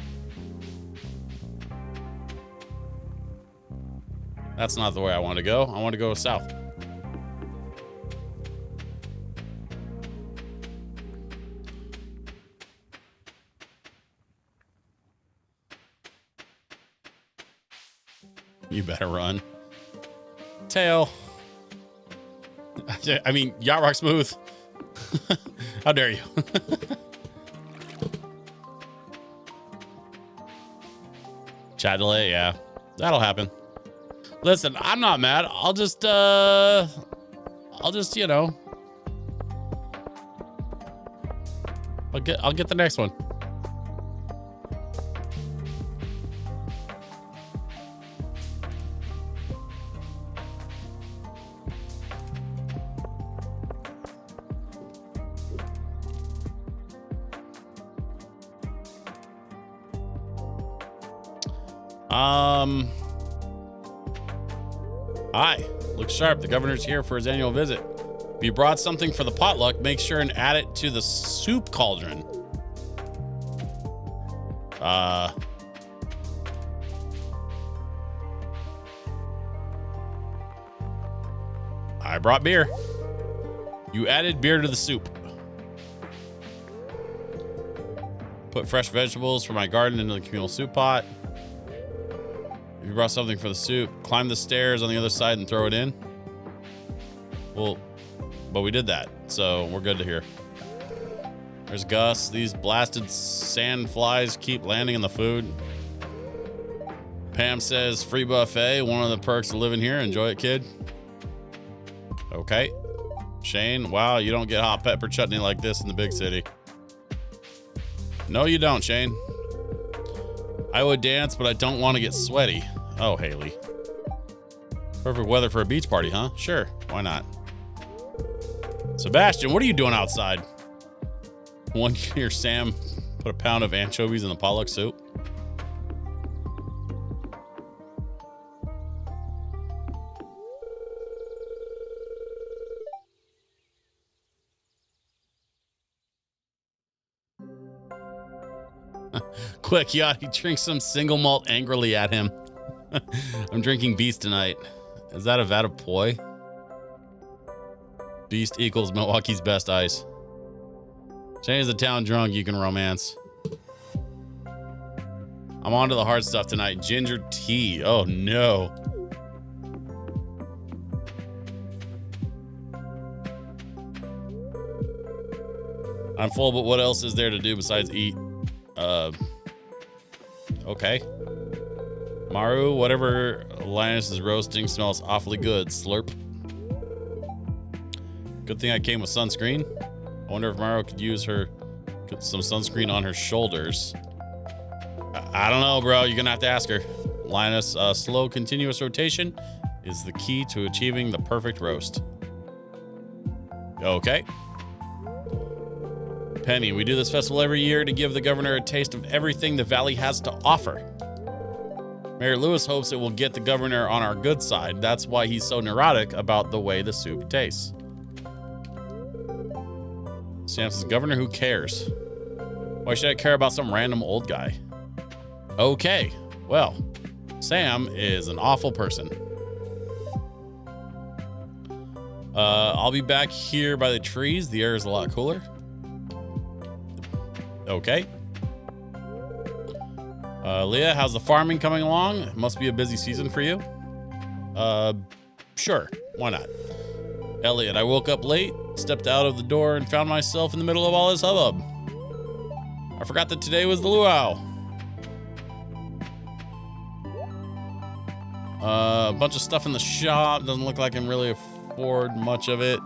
That's not the way I want to go. I want to go south. You better run. Tail. I mean, Yacht Rock Smooth. How dare you? Chat delay, yeah. That'll happen. Listen, I'm not mad. I'll just, you know. I'll get the next one. Hi, look sharp. The governor's here for his annual visit. If you brought something for the potluck, make sure and add it to the soup cauldron. I brought beer. You added beer to the soup. Put fresh vegetables from my garden into the communal soup pot. If you brought something for the soup, climb the stairs on the other side and throw it in. Well, but we did that, so we're good to here. There's Gus. These blasted sand flies keep landing in the food. Pam says free buffet. One of the perks of living here. Enjoy it, kid. Okay. Shane, wow, you don't get hot pepper chutney like this in the big city. No, you don't, Shane. I would dance, but I don't want to get sweaty. Oh, Haley. Perfect weather for a beach party, huh? Sure, why not? Sebastian, what are you doing outside? One year, Sam put a pound of anchovies in the potluck soup. Quick, Yachty, drink some single malt angrily at him. I'm drinking Beast tonight. Is that a vat of poi? Beast equals Milwaukee's best ice. Shane's a town drunk you can romance. I'm on to the hard stuff tonight. Ginger tea. Oh, no. I'm full, but what else is there to do besides eat? Okay. Maru, whatever Linus is roasting smells awfully good. Slurp. Good thing I came with sunscreen. I wonder if Maru could use some sunscreen on her shoulders. I don't know, bro. You're gonna have to ask her. Linus, slow continuous rotation is the key to achieving the perfect roast. Okay. Penny, we do this festival every year to give the governor a taste of everything the valley has to offer. Mayor Lewis hopes it will get the governor on our good side. That's why he's so neurotic about the way the soup tastes. Sam says, governor, who cares? Why should I care about some random old guy? Okay, well, Sam is an awful person. I'll be back here by the trees. The air is a lot cooler. Okay. Leah, how's the farming coming along? It must be a busy season for you. Sure. Why not? Elliot, I woke up late, stepped out of the door, and found myself in the middle of all this hubbub. I forgot that today was the luau. A bunch of stuff in the shop. Doesn't look like I can really afford much of it.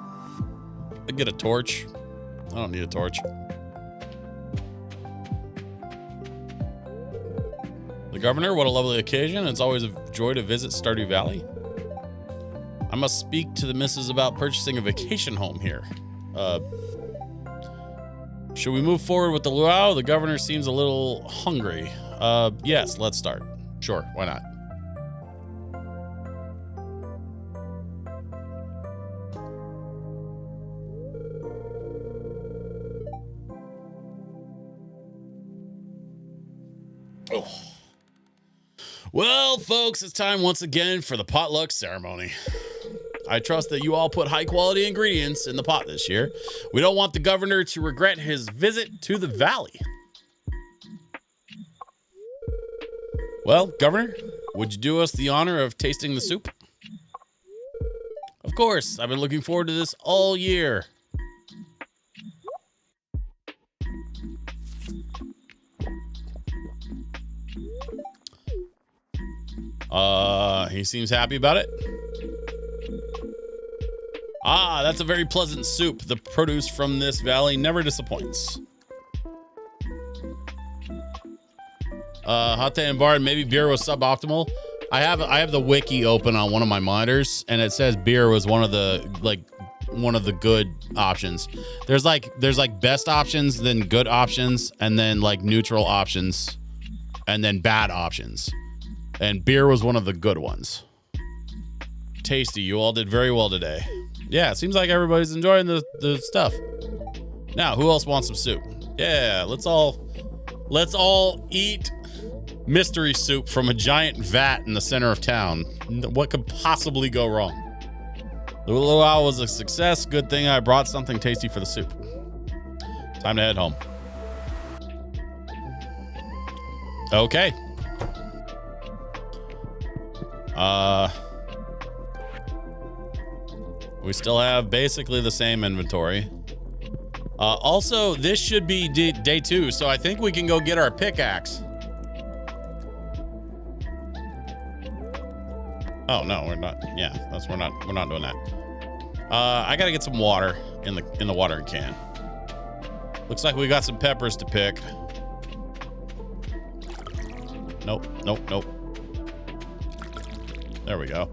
I'd get a torch. I don't need a torch. The governor, what a lovely occasion. It's always a joy to visit Stardew Valley. I must speak to the missus about purchasing a vacation home here. Should we move forward with the luau? The governor seems a little hungry. Yes, let's start. Sure, why not? Oh. Well, folks, it's time once again for the potluck ceremony. I trust that you all put high quality ingredients in the pot this year. We don't want the governor to regret his visit to the valley. Well, Governor, would you do us the honor of tasting the soup? Of course, I've been looking forward to this all year. He seems happy about it. Ah, that's a very pleasant soup. The produce from this valley never disappoints. Hate and Bard, maybe beer was suboptimal. I have the wiki open on one of my monitors, and it says beer was one of the good options. There's like best options, then good options, and then like neutral options, and then bad options. And beer was one of the good ones. Tasty. You all did very well today. Yeah, it seems like everybody's enjoying the stuff. Now, who else wants some soup? Yeah, let's all eat mystery soup from a giant vat in the center of town. What could possibly go wrong? The luau was a success. Good thing I brought something tasty for the soup. Time to head home. Okay. We still have basically the same inventory. Also, this should be day 2, so I think we can go get our pickaxe. Oh no, we're not. Yeah, we're not doing that. I gotta get some water in the watering can. Looks like we got some peppers to pick. Nope. There we go.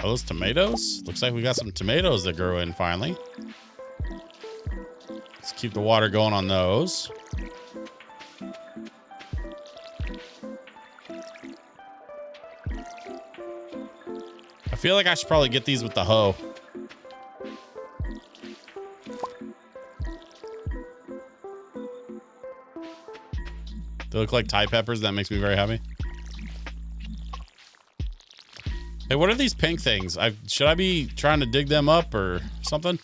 Those tomatoes? Looks like we got some tomatoes that grew in finally. Let's keep the water going on those. I feel like I should probably get these with the hoe. They look like Thai peppers. That makes me very happy. Hey, what are these pink things? Should I be trying to dig them up or something?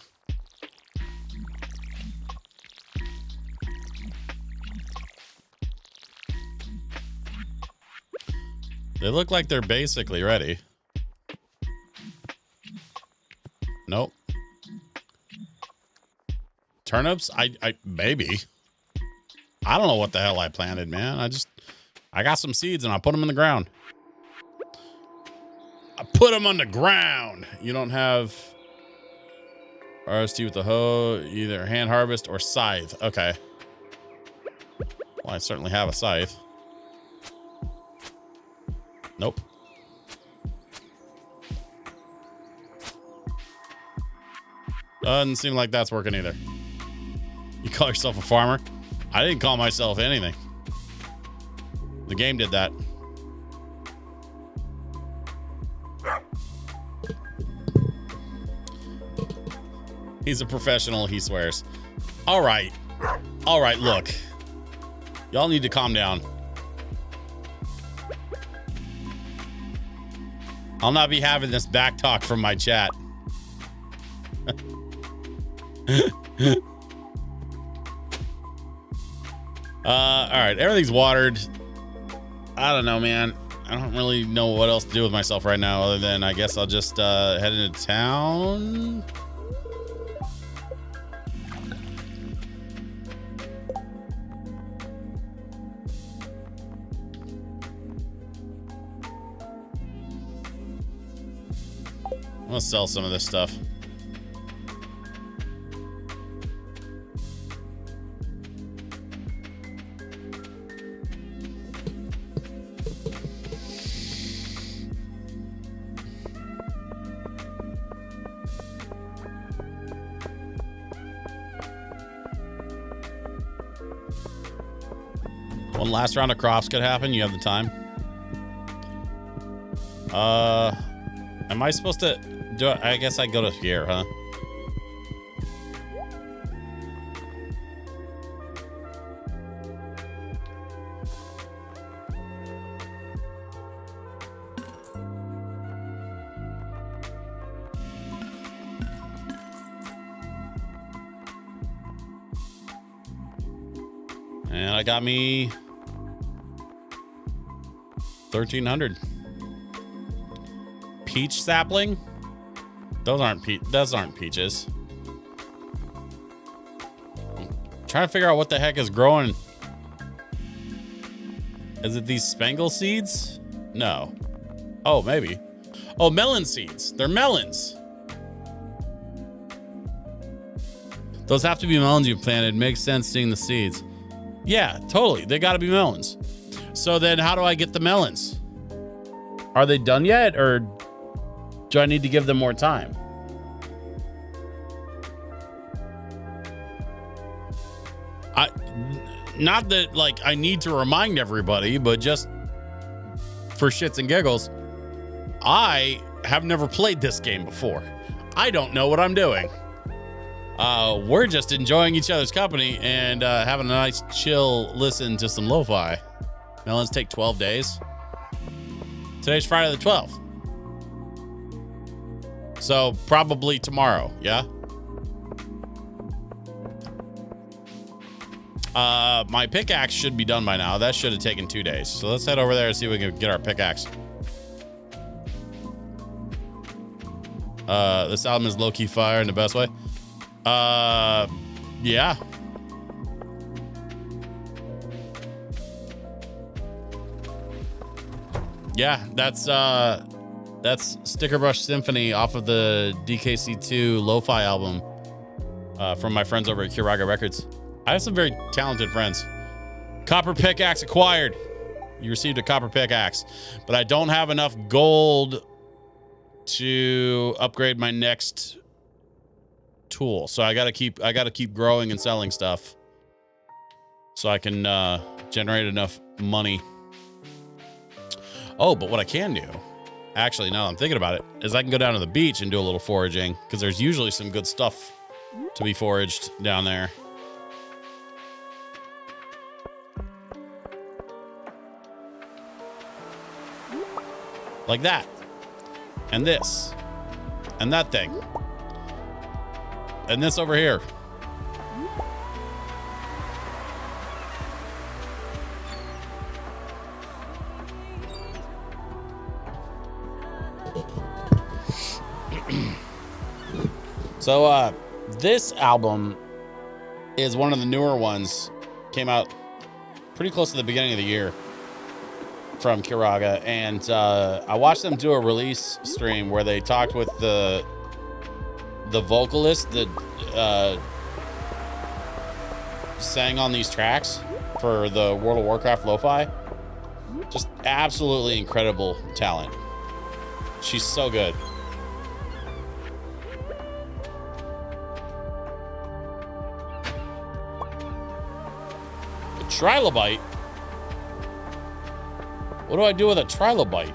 They look like they're basically ready. Nope. Turnips? Maybe. I don't know what the hell I planted, man. I got some seeds and I put them in the ground. I put them on the ground. You don't have RST with the hoe, either hand harvest or scythe. Okay. Well, I certainly have a scythe. Nope. Doesn't seem like that's working either. You call yourself a farmer? I didn't call myself anything. The game did that. He's a professional, he swears. All right, look. Y'all need to calm down. I'll not be having this back talk from my chat. All right, everything's watered. I don't know, man. I don't really know what else to do with myself right now other than I guess I'll just head into town. I'm gonna sell some of this stuff. One last round of crops could happen. You have the time. Am I supposed to do it? I guess I go to here, huh? And I got me 1,300. Peach sapling? Those aren't peaches. I'm trying to figure out what the heck is growing. Is it these spangle seeds? No. Oh, maybe. Oh, melon seeds. They're melons. Those have to be melons you planted. Makes sense seeing the seeds. Yeah, totally. They gotta be melons. So then how do I get the melons? Are they done yet, or do I need to give them more time? Not that like I need to remind everybody, but just for shits and giggles, I have never played this game before. I don't know what I'm doing. We're just enjoying each other's company and having a nice chill listen to some lo-fi. Now let's take 12 days. Today's Friday the 12th. So probably tomorrow, yeah? My pickaxe should be done by now. That should have taken 2 days. So let's head over there and see if we can get our pickaxe. This album is low-key fire in the best way. Yeah. Yeah, that's Sticker Brush Symphony off of the DKC2 Lo-Fi album from my friends over at Kiraga Records. I have some very talented friends. Copper pickaxe acquired. You received a copper pickaxe, but I don't have enough gold to upgrade my next tool. So I gotta keep growing and selling stuff so I can generate enough money. Oh, but what I can do, actually, now that I'm thinking about it, is I can go down to the beach and do a little foraging because there's usually some good stuff to be foraged down there. Like that. And this. And that thing. And this over here. So, this album is one of the newer ones. Came out pretty close to the beginning of the year from Kiraga. And I watched them do a release stream where they talked with the vocalist that sang on these tracks for the World of Warcraft lo-fi. Just absolutely incredible talent. She's so good. A trilobite? What do I do with a trilobite?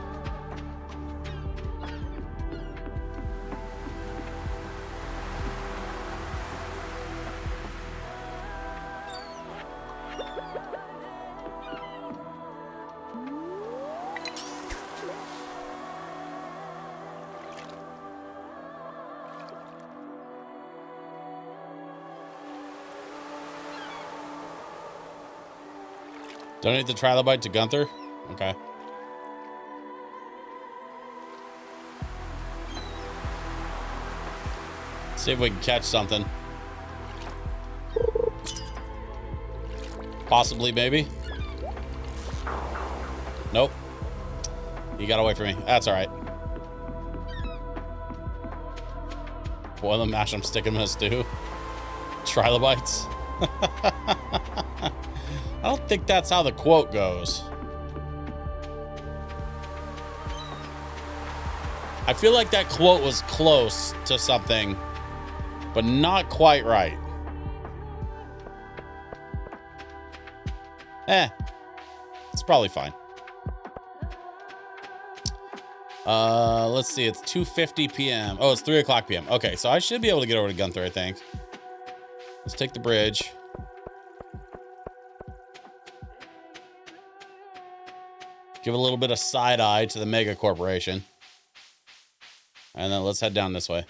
Donate the trilobite to Gunther? Okay. See if we can catch something. Possibly, maybe. Nope. You got away from me. That's all right. Boil them, mash them, stick them in a stew. Trilobites. I don't think that's how the quote goes. I feel like that quote was close to something, but not quite right. It's probably fine. Let's see. It's 2:50 p.m. Oh, it's 3 o'clock p.m. Okay, so I should be able to get over to Gunther, I think. Let's take the bridge. Give a little bit of side eye to the mega corporation. And then let's head down this way.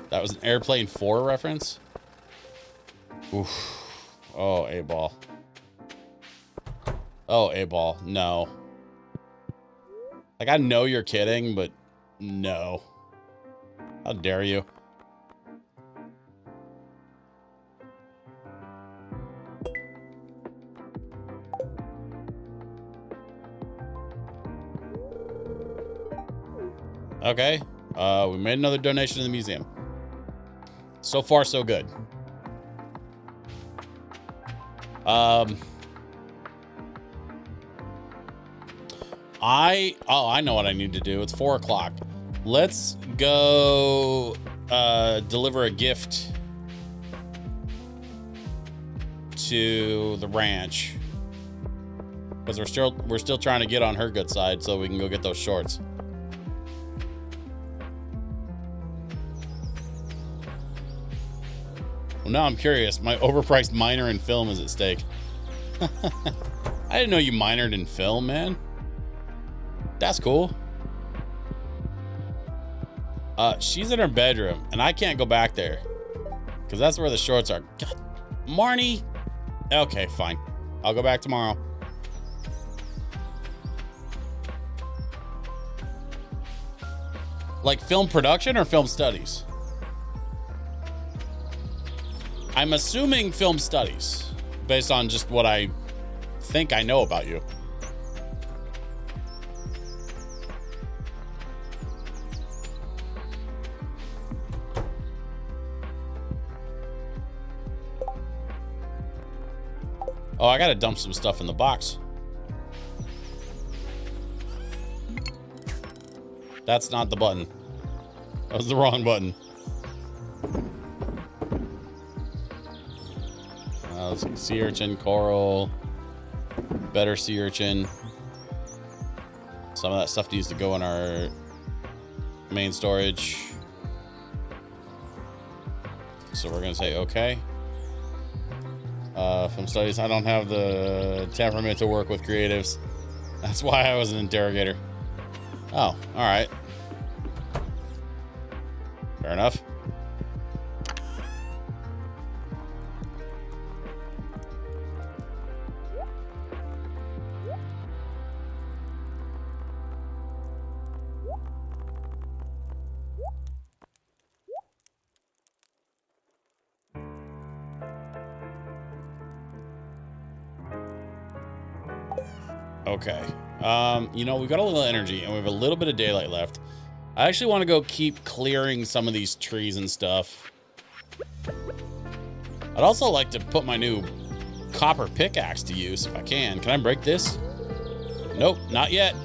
That was an Airplane 4 reference? Oof. Oh, A-ball. Oh, A-ball. No. Like, I know you're kidding, but no. How dare you? Okay. We made another donation to the museum. So far, so good. I know what I need to do. It's 4 o'clock. Let's go deliver a gift to the ranch, because we're still trying to get on her good side so we can go get those shorts. Well, now I'm curious. My overpriced minor in film is at stake. I didn't know you minored in film, man. That's cool. She's in her bedroom, and I can't go back there because that's where the shorts are. God, Marnie. Okay, fine. I'll go back tomorrow. Like film production or film studies? I'm assuming film studies based on just what I think I know about you. Oh, I gotta dump some stuff in the box. That's not the button. That was the wrong button. Let's see. Sea urchin, coral, better sea urchin. Some of that stuff needs to go in our main storage. So we're gonna say okay. Film studies, I don't have the temperament to work with creatives. That's why I was an interrogator. Oh, all right. Fair enough. Okay. You know, we've got a little energy and we have a little bit of daylight left. I actually want to go keep clearing some of these trees and stuff. I'd also like to put my new copper pickaxe to use if I can. Can I break this? Nope, not yet.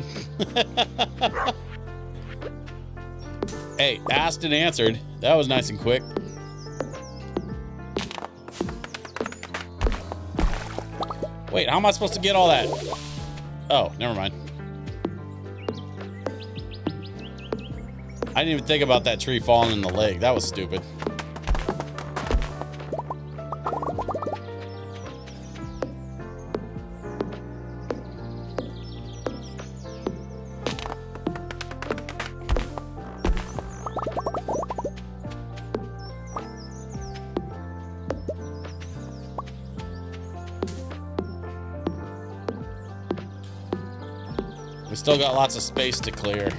Hey, asked and answered. That was nice and quick. Wait, how am I supposed to get all that? Oh, never mind. I didn't even think about that tree falling in the lake. That was stupid. We still got lots of space to clear.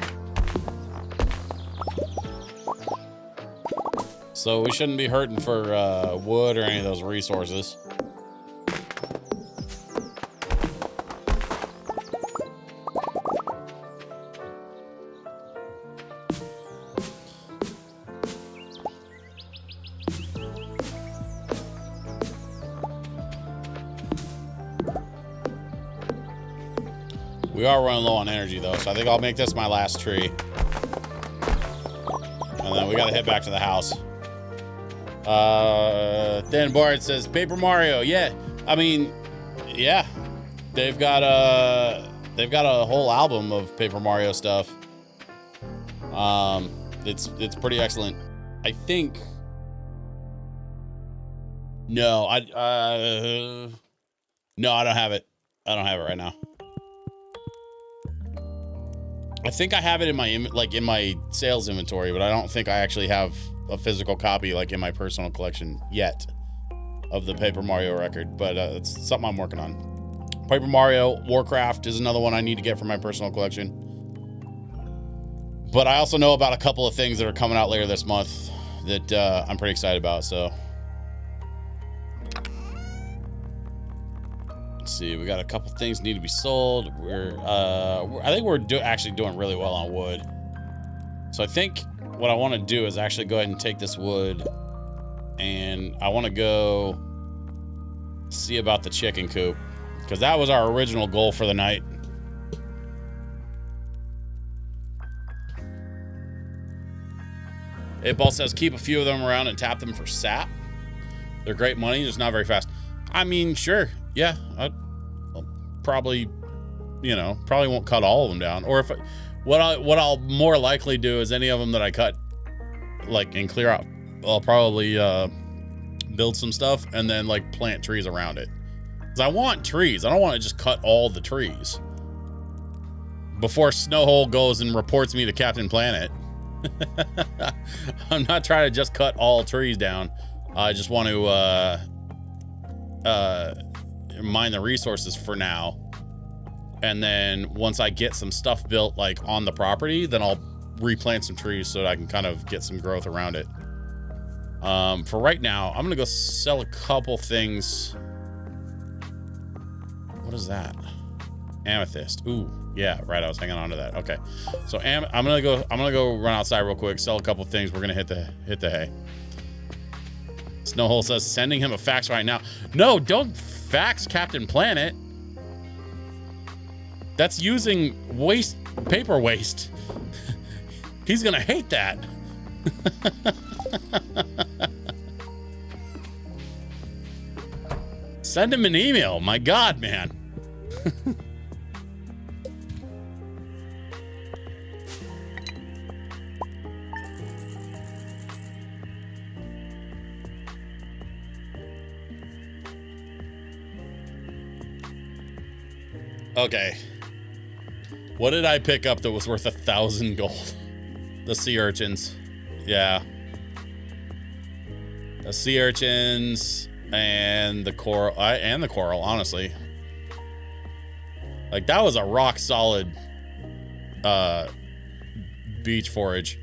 So we shouldn't be hurting for wood or any of those resources. We are running low on energy though, so I think I'll make this my last tree. And then we gotta head back to the house. Then Bard says Paper Mario. Yeah, I mean, yeah, they've got a whole album of Paper Mario stuff. It's pretty excellent. I think. No, I don't have it. I don't have it right now. I think I have it in my in my sales inventory, but I don't think I actually have a physical copy like in my personal collection yet of the Paper Mario record, but it's something I'm working on. Paper Mario, Warcraft is another one I need to get for my personal collection. But I also know about a couple of things that are coming out later this month that I'm pretty excited about, so. Let's see, we got a couple things need to be sold. I think we're actually doing really well on wood. So I think what I want to do is actually go ahead and take this wood and I want to go see about the chicken coop because that was our original goal for the night. It ball says keep a few of them around and tap them for sap. They're great money, just not very fast. I mean, sure. Yeah, I'll probably, probably won't cut all of them down. Or if what I'll more likely do is any of them that I cut, like and clear out, I'll probably then build some stuff, and then like plant trees around it. Because I want trees. I don't want to just cut all the trees before Snowhole goes and reports me to Captain Planet. I'm not trying to just cut all trees down. I just want to mine the resources for now. And then once I get some stuff built like on the property, then I'll replant some trees so that I can kind of get some growth around it. For right now, I'm gonna go sell a couple things. What is that? Amethyst. Ooh, yeah, right. I was hanging on to that. Okay, so I'm gonna go run outside real quick, sell a couple things. We're gonna hit the hay. Snowhole says sending him a fax right now. No, don't fax Captain Planet. That's using paper waste. He's gonna hate that. Send him an email. My God, man. Okay. What did I pick up that was worth 1,000 gold? The sea urchins. Yeah. The sea urchins and the coral. And the coral, honestly. Like, that was a rock solid beach forage.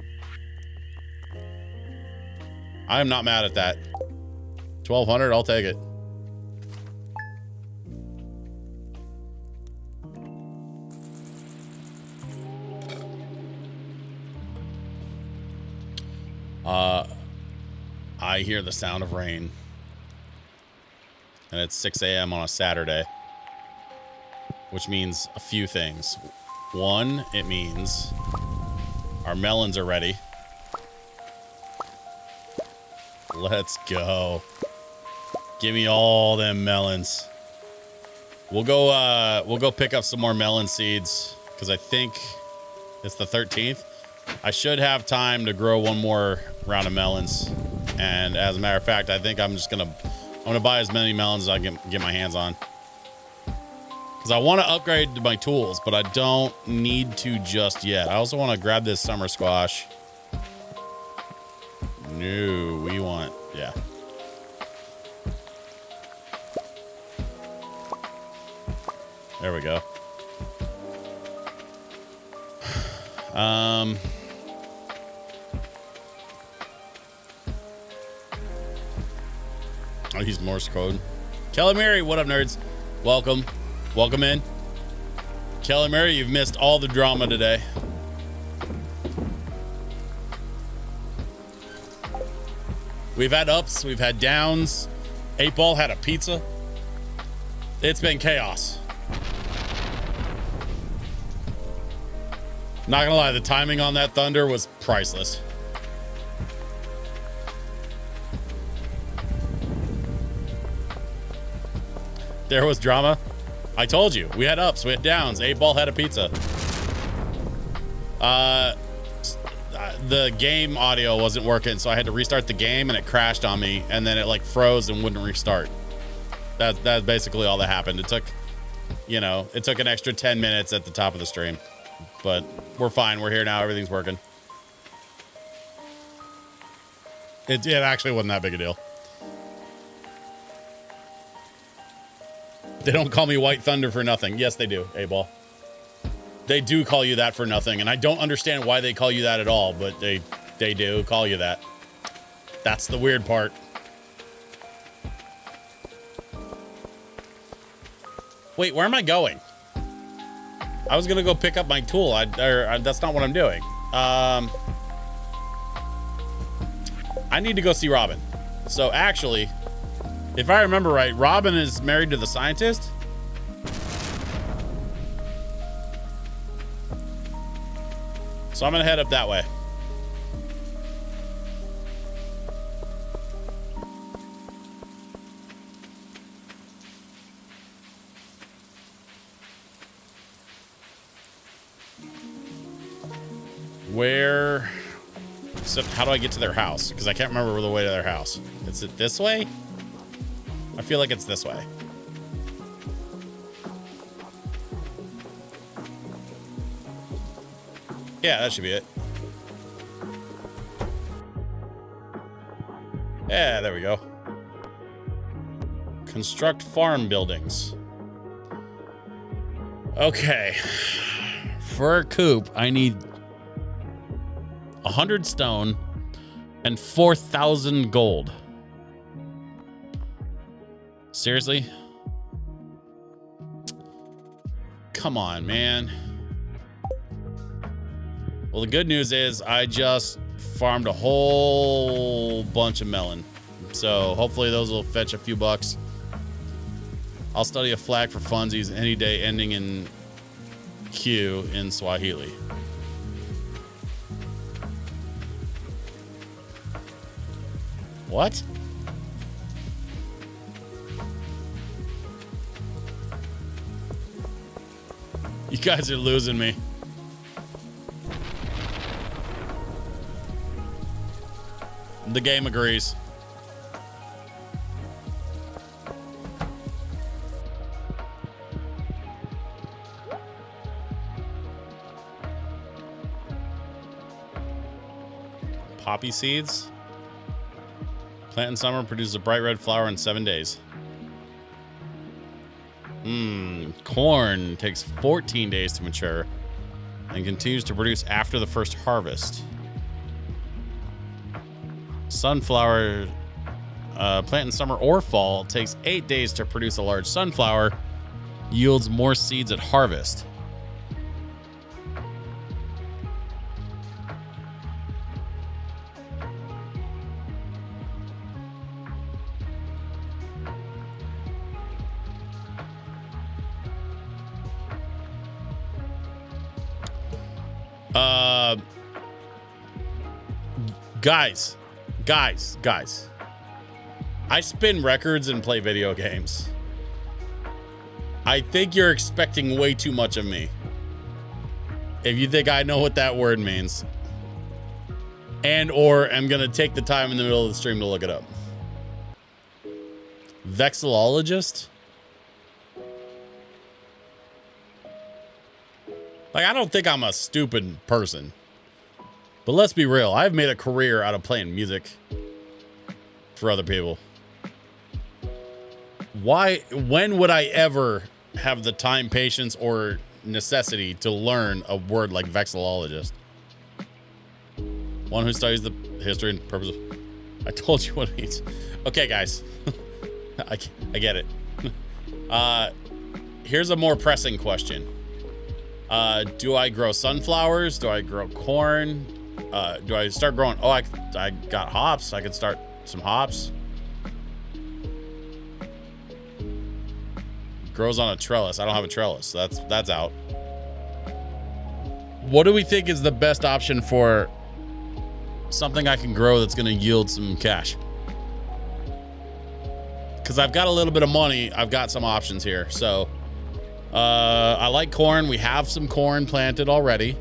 I am not mad at that. 1,200, I'll take it. I hear the sound of rain. And it's 6 a.m. on a Saturday. Which means a few things. One, it means our melons are ready. Let's go. Give me all them melons. We'll go pick up some more melon seeds because I think it's the 13th. I should have time to grow one more round of melons. And as a matter of fact, I think I'm gonna buy as many melons as I can get my hands on. Because I want to upgrade my tools, but I don't need to just yet. I also want to grab this summer squash. No, we want, yeah. There we go. I'll use Morse code. Kelly Mary, what up, nerds? Welcome. Welcome in. Kelly Mary, you've missed all the drama today. We've had ups, we've had downs. 8-Ball had a pizza. It's been chaos. Not gonna lie, the timing on that thunder was priceless. There was drama. I told you, we had ups, we had downs. 8-Ball had a pizza. The game audio wasn't working, so I had to restart the game and it crashed on me, and then it like froze and wouldn't restart. That's basically all that happened. It took, you know, it took an extra 10 minutes at the top of the stream. But we're fine. We're here now. Everything's working. It actually wasn't that big a deal. They don't call me White Thunder for nothing. Yes, they do, 8-Ball. They do call you that for nothing, and I don't understand why they call you that at all, but they do call you that. That's the weird part. Wait, where am I going? I was gonna go pick up my tool. That's not what I'm doing. I need to go see Robin. So actually, if I remember right, Robin is married to the scientist. So I'm gonna head up that way. So how do I get to their house? Because I can't remember the way to their house. Is it this way? I feel like it's this way. Yeah, that should be it. Yeah, there we go. Construct farm buildings. Okay. For a coop, I need 100 stone and 4,000 gold. Seriously? Come on, man. Well, the good news is I just farmed a whole bunch of melon. So hopefully those will fetch a few bucks. I'll study a flag for funsies any day ending in Q in Swahili. What? You guys are losing me. The game agrees. Poppy seeds. Plant in summer, produces a bright red flower in 7 days. Corn takes 14 days to mature and continues to produce after the first harvest. Sunflower, plant in summer or fall, takes 8 days to produce a large sunflower, yields more seeds at harvest. Guys. I spin records and play video games. I think you're expecting way too much of me. If you think I know what that word means. And or I'm going to take the time in the middle of the stream to look it up. Vexillologist? Like, I don't think I'm a stupid person. But let's be real. I've made a career out of playing music for other people. When would I ever have the time, patience, or necessity to learn a word like vexillologist? One who studies the history and purpose of... I told you what it means. Okay, guys. I get it. Here's a more pressing question. Do I grow sunflowers? Do I grow corn? Do I start growing? Oh, I got hops. I could start some hops. Grows on a trellis. I don't have a trellis. So that's out. What do we think is the best option for something I can grow that's going to yield some cash? Because I've got a little bit of money. I've got some options here. So I like corn. We have some corn planted already.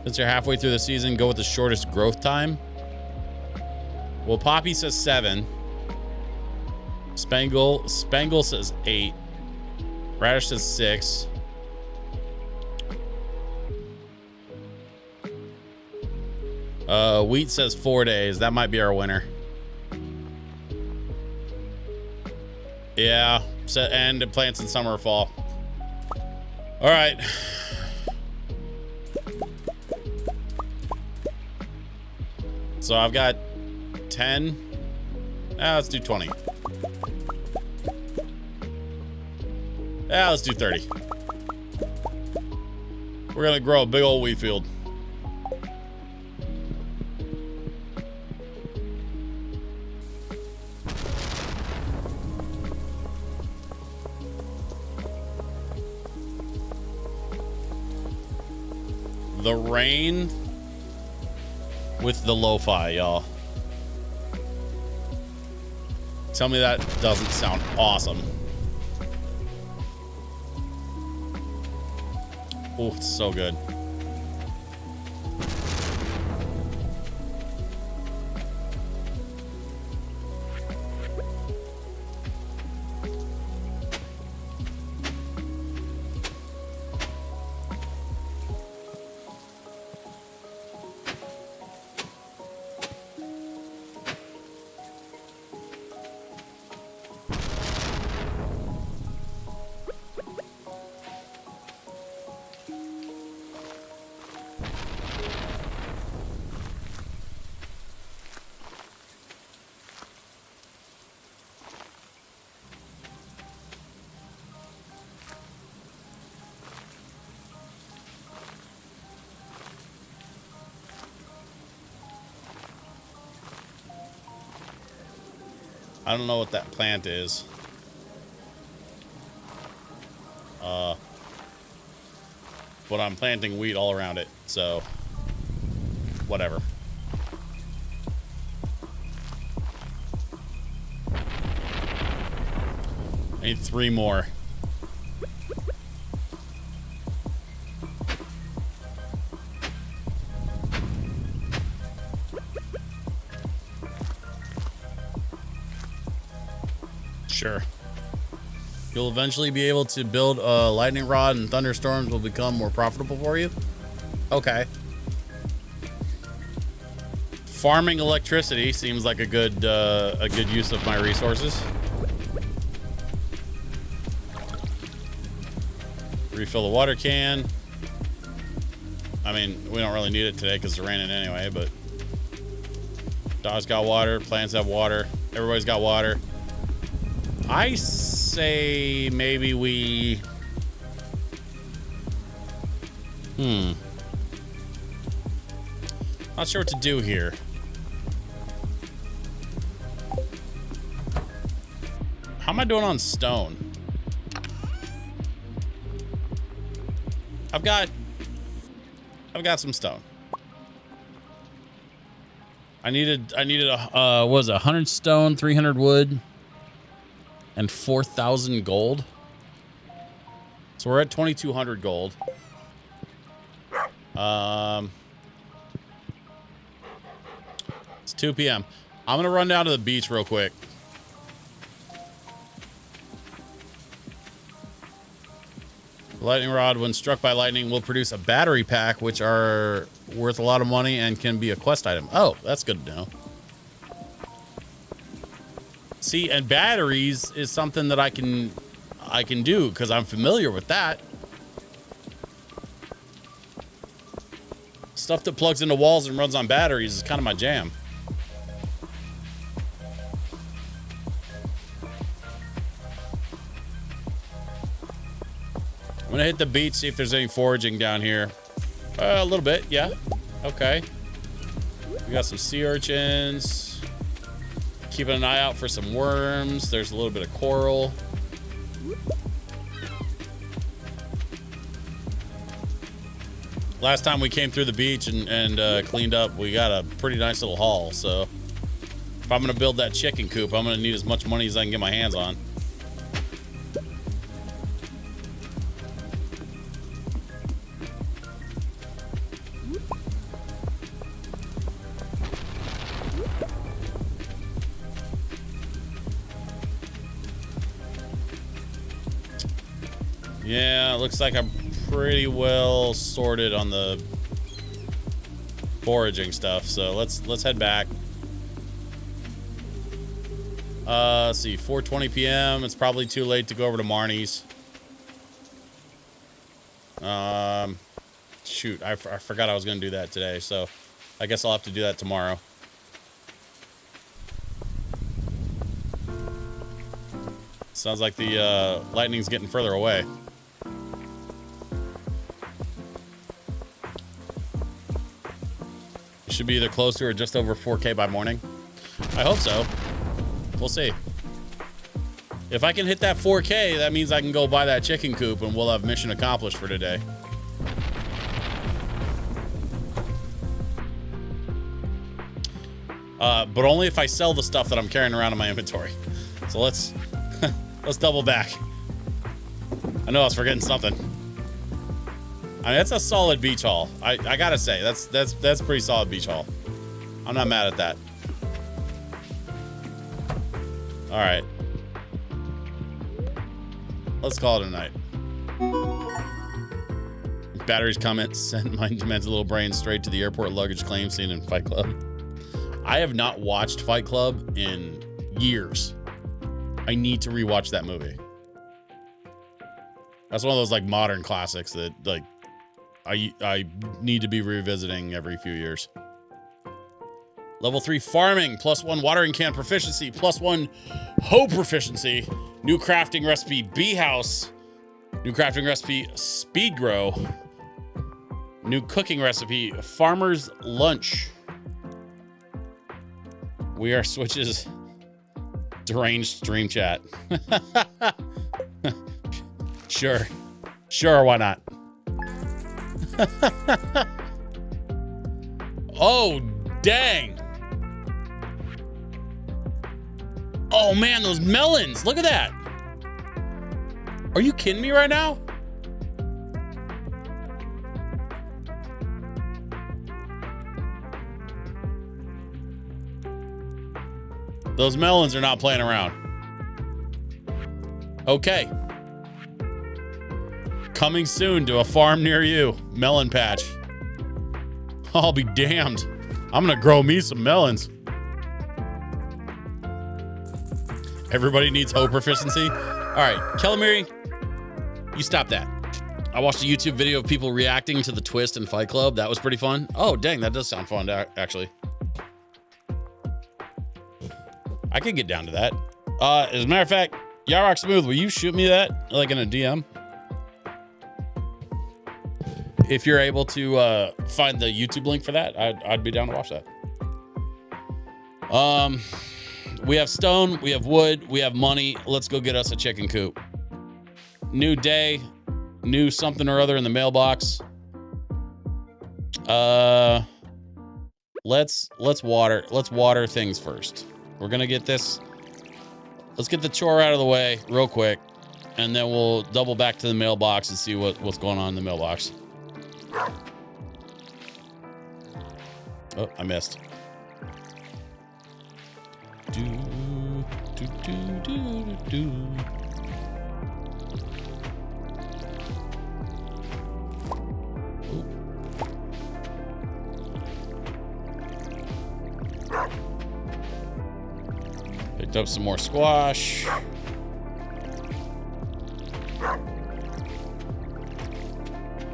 Since you're halfway through the season, go with the shortest growth time. Well, Poppy says 7. Spangle says 8. Radish says 6. Wheat says 4 days. That might be our winner. Yeah. And it plants in summer or fall. All right. So I've got 10. Let's do 20. Let's do 30. We're gonna grow a big old wheat field. The rain with the lo-fi, y'all. Tell me that doesn't sound awesome. Oh, it's so good. I don't know what that plant is. But I'm planting wheat all around it, so whatever. I need 3 more. Sure. You'll eventually be able to build a lightning rod and thunderstorms will become more profitable for you. Okay. Farming electricity seems like a good use of my resources. Refill the water can. I mean, we don't really need it today because it's raining anyway, but dogs got water, plants have water, everybody's got water. I say maybe we... Not sure what to do here. How am I doing on stone? I've got some stone. I needed a what was it, 100 stone, 300 wood, and 4,000 gold. So we're at 2,200 gold. It's 2 p.m. I'm gonna run down to the beach real quick. Lightning rod, when struck by lightning, will produce a battery pack, which are worth a lot of money and can be a quest item. Oh, that's good to know. See, and batteries is something that I can do because I'm familiar with that. Stuff that plugs into walls and runs on batteries is kind of my jam. I'm gonna hit the beach, see if there's any foraging down here. A little bit, yeah. Okay. We got some sea urchins. Keeping an eye out for some worms. There's a little bit of coral. Last time we came through the beach and cleaned up, we got a pretty nice little haul. So if I'm gonna build that chicken coop, I'm gonna need as much money as I can get my hands on. Yeah, it looks like I'm pretty well sorted on the foraging stuff, so let's head back. Let's see, 4:20 p.m. It's probably too late to go over to Marnie's. Shoot, I forgot I was gonna do that today, so I guess I'll have to do that tomorrow. Sounds like the lightning's getting further away. Should be either close to or just over 4K by morning. I hope so. We'll see. If I can hit that 4K, that means I can go buy that chicken coop and we'll have mission accomplished for today. But only if I sell the stuff that I'm carrying around in my inventory. So let's double back. I know I was forgetting something. I mean, that's a solid beach haul. I gotta say, that's pretty solid beach haul. I'm not mad at that. All right. Let's call it a night. Batteries comment sent my demented little brain straight to the airport luggage claim scene in Fight Club. I have not watched Fight Club in years. I need to rewatch that movie. That's one of those like modern classics that like I need to be revisiting every few years. Level 3 farming, +1 watering can proficiency, +1 hoe proficiency, new crafting recipe bee house, new crafting recipe speed grow, new cooking recipe farmer's lunch. We are switches Deranged stream chat. Sure. Sure, why not? Oh, dang. Oh, man, those melons. Look at that. Are you kidding me right now? Those melons are not playing around. Okay. Coming soon to a farm near you. Melon patch. I'll be damned. I'm gonna grow me some melons. Everybody needs hoe proficiency. All right, Kellamiri, you stop that. I watched a YouTube video of people reacting to the twist in Fight Club. That was pretty fun. Oh, dang, that does sound fun, actually. I could get down to that. As a matter of fact, Yarrock Smooth, will you shoot me that, like in a DM? If you're able to find the YouTube link for that, I'd be down to watch that. We have stone, we have wood, we have money. Let's go get us a chicken coop. New day, new something or other in the mailbox. Let's water things first. We're gonna get this. Let's get the chore out of the way real quick, and then we'll double back to the mailbox and see what's going on in the mailbox. Oh, I missed. Picked up some more squash.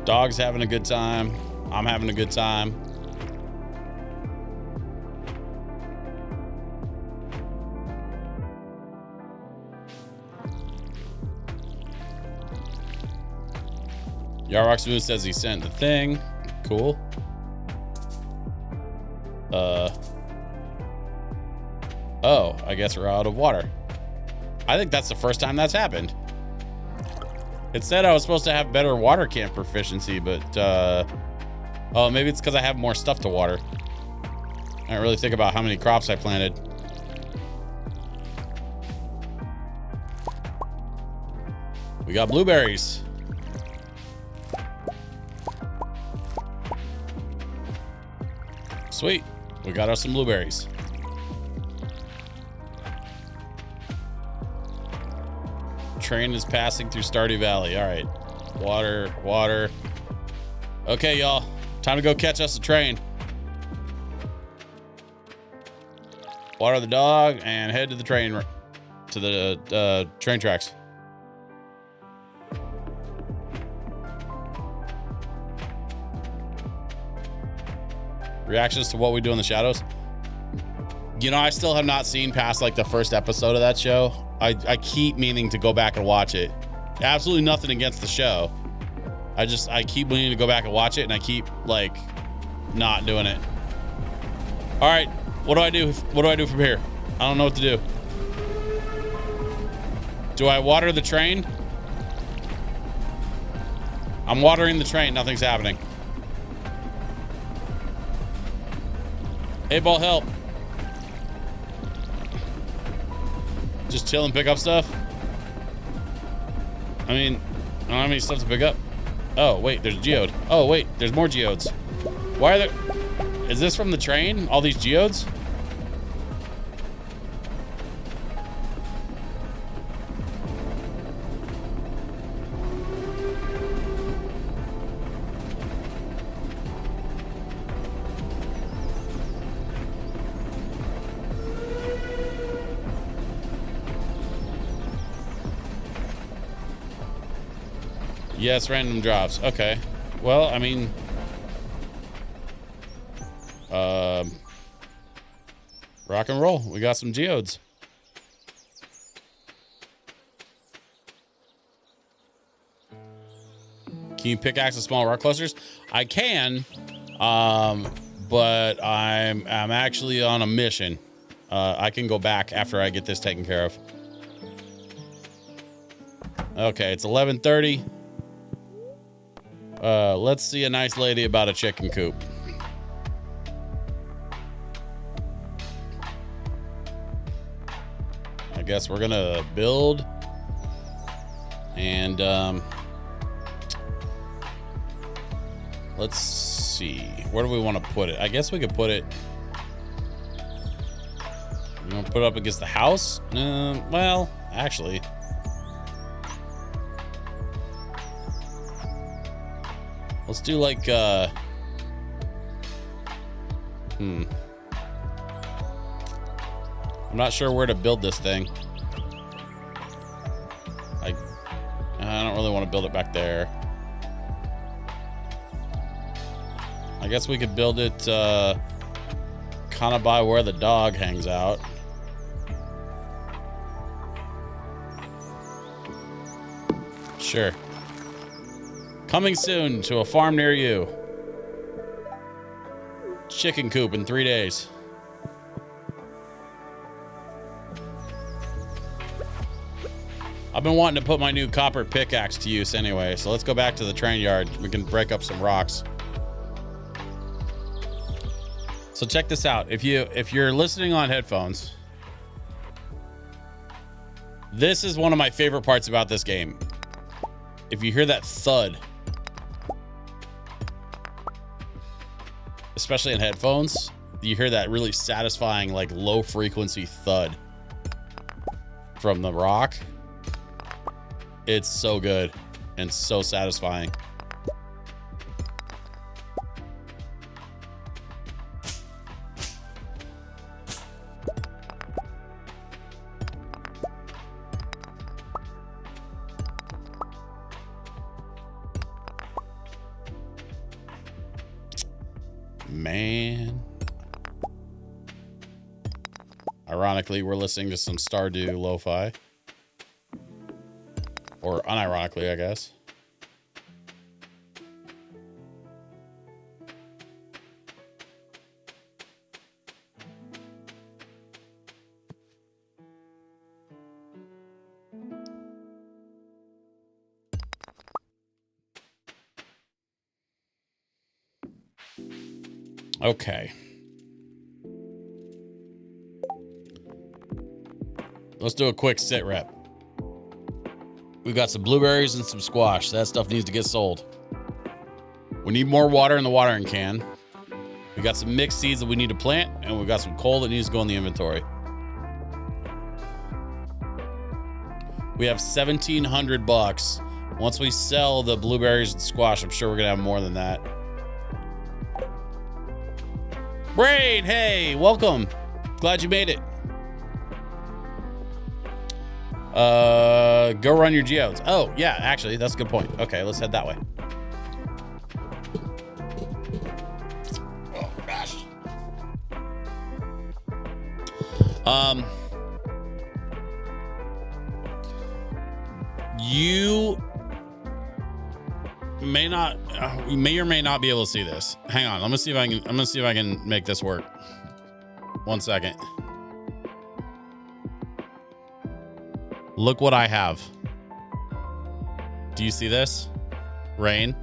Dog's having a good time. I'm having a good time. Yarrock Smooth says he sent the thing. Cool. Oh, I guess we're out of water. I think that's the first time that's happened. It said I was supposed to have better water camp proficiency, but oh, maybe it's because I have more stuff to water. I didn't really think about how many crops I planted. We got blueberries. Sweet. We got us some blueberries. Train is passing through Stardew Valley. All right. Water, water. Okay, y'all. Time to go catch us a train. Water the dog and head to the train, to the train tracks. Reactions to what we do in the shadows. You know, I still have not seen past like the first episode of that show. I keep meaning to go back and watch it. Absolutely nothing against the show. I keep meaning to go back and watch it, and I keep like not doing it. All right, what do I do? What do I do from here? I don't know what to do. Do I water the train? I'm watering the train. Nothing's happening. 8-ball help. Just chill and pick up stuff. I mean, I don't have any stuff to pick up. Oh, wait, there's a geode. Oh, wait, there's more geodes. Why are there... Is this from the train? All these geodes? Yes, random drops. Okay. Well, I mean... rock and roll. We got some geodes. Can you pickaxe the small rock clusters? I can, but I'm actually on a mission. I can go back after I get this taken care of. Okay, it's 11:30. Let's see a nice lady about a chicken coop. I guess we're gonna build and let's see, where do we want to put it? I guess we could put it, you want to put it up against the house? Well, actually, let's do like I'm not sure where to build this thing. I don't really want to build it back there. I guess we could build it kind of by where the dog hangs out. Sure. Coming soon to a farm near you. Chicken coop in 3 days. I've been wanting to put my new copper pickaxe to use anyway, so let's go back to the train yard. We can break up some rocks. So check this out. If you're listening on headphones, this is one of my favorite parts about this game. If you hear that thud, especially in headphones, you hear that really satisfying, like, low frequency thud from the rock. It's so good and so satisfying. Man. Ironically, we're listening to some Stardew LoFi. Or unironically, I guess. Okay. Let's do a quick sit rep. We got some blueberries and some squash. That stuff needs to get sold. We need more water in the watering can. We got some mixed seeds that we need to plant, and we got some coal that needs to go in the inventory. We have $1,700. Once we sell the blueberries and squash, I'm sure we're gonna have more than that. Braid, hey, welcome. Glad you made it. Go run your geodes. Oh, yeah, actually, that's a good point. Okay, let's head that way. Oh, gosh. You may not, you may or may not be able to see this. Hang on, I'm gonna see if I can make this work. 1 second. Look what I have. Do you see this? Rain,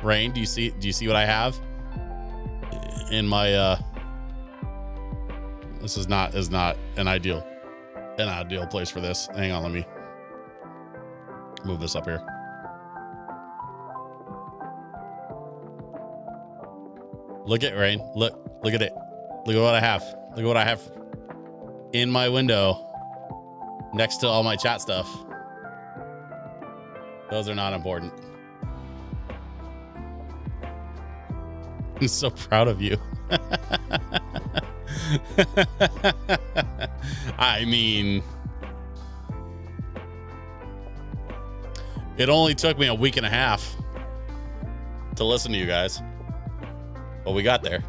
do you see what I have in my this is not an ideal place for this. Hang on, let me move this up here. Look at Rain. Look at it. Look at what I have. Look at what I have in my window next to all my chat stuff. Those are not important. I'm so proud of you. I mean, it only took me a week and a half to listen to you guys. But we got there.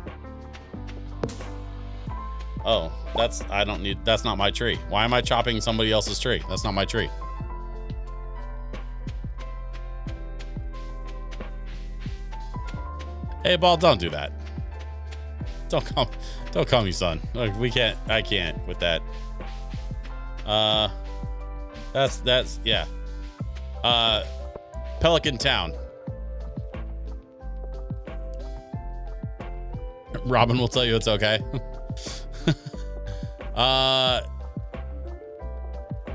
Oh, that's not my tree. Why am I chopping somebody else's tree? That's not my tree. Hey, Ball, don't do that. Don't call me son. Like, I can't with that. That's yeah. Pelican Town. Robin will tell you it's okay.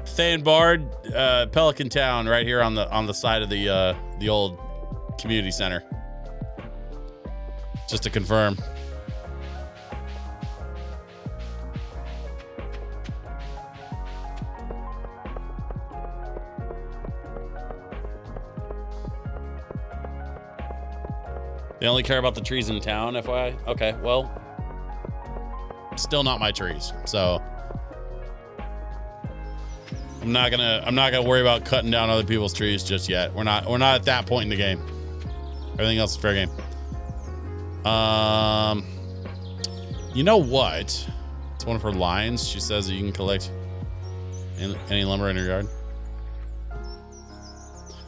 Thayen Bard, Pelican Town, right here on the side of the old community center. Just to confirm. They only care about the trees in town, FYI. Okay, well, still not my trees, so I'm not gonna worry about cutting down other people's trees just yet. We're not at that point in the game. Everything else is fair game. You know what? It's one of her lines. She says that you can collect any lumber in your yard.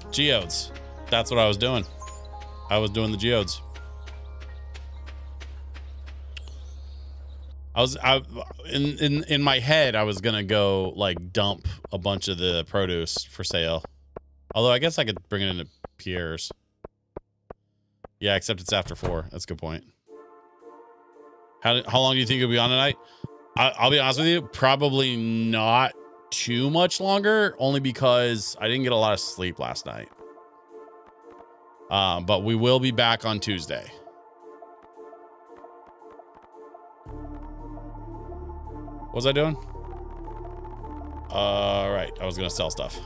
Geodes. That's what I was doing. I was doing the geodes. In my head, I was gonna go like dump a bunch of the produce for sale. Although I guess I could bring it into Pierre's. Yeah, except it's after 4. That's a good point. How long do you think you'll be on tonight? I'll be honest with you, probably not too much longer, only because I didn't get a lot of sleep last night. But we will be back on Tuesday. What was I doing? Right. I was gonna sell stuff.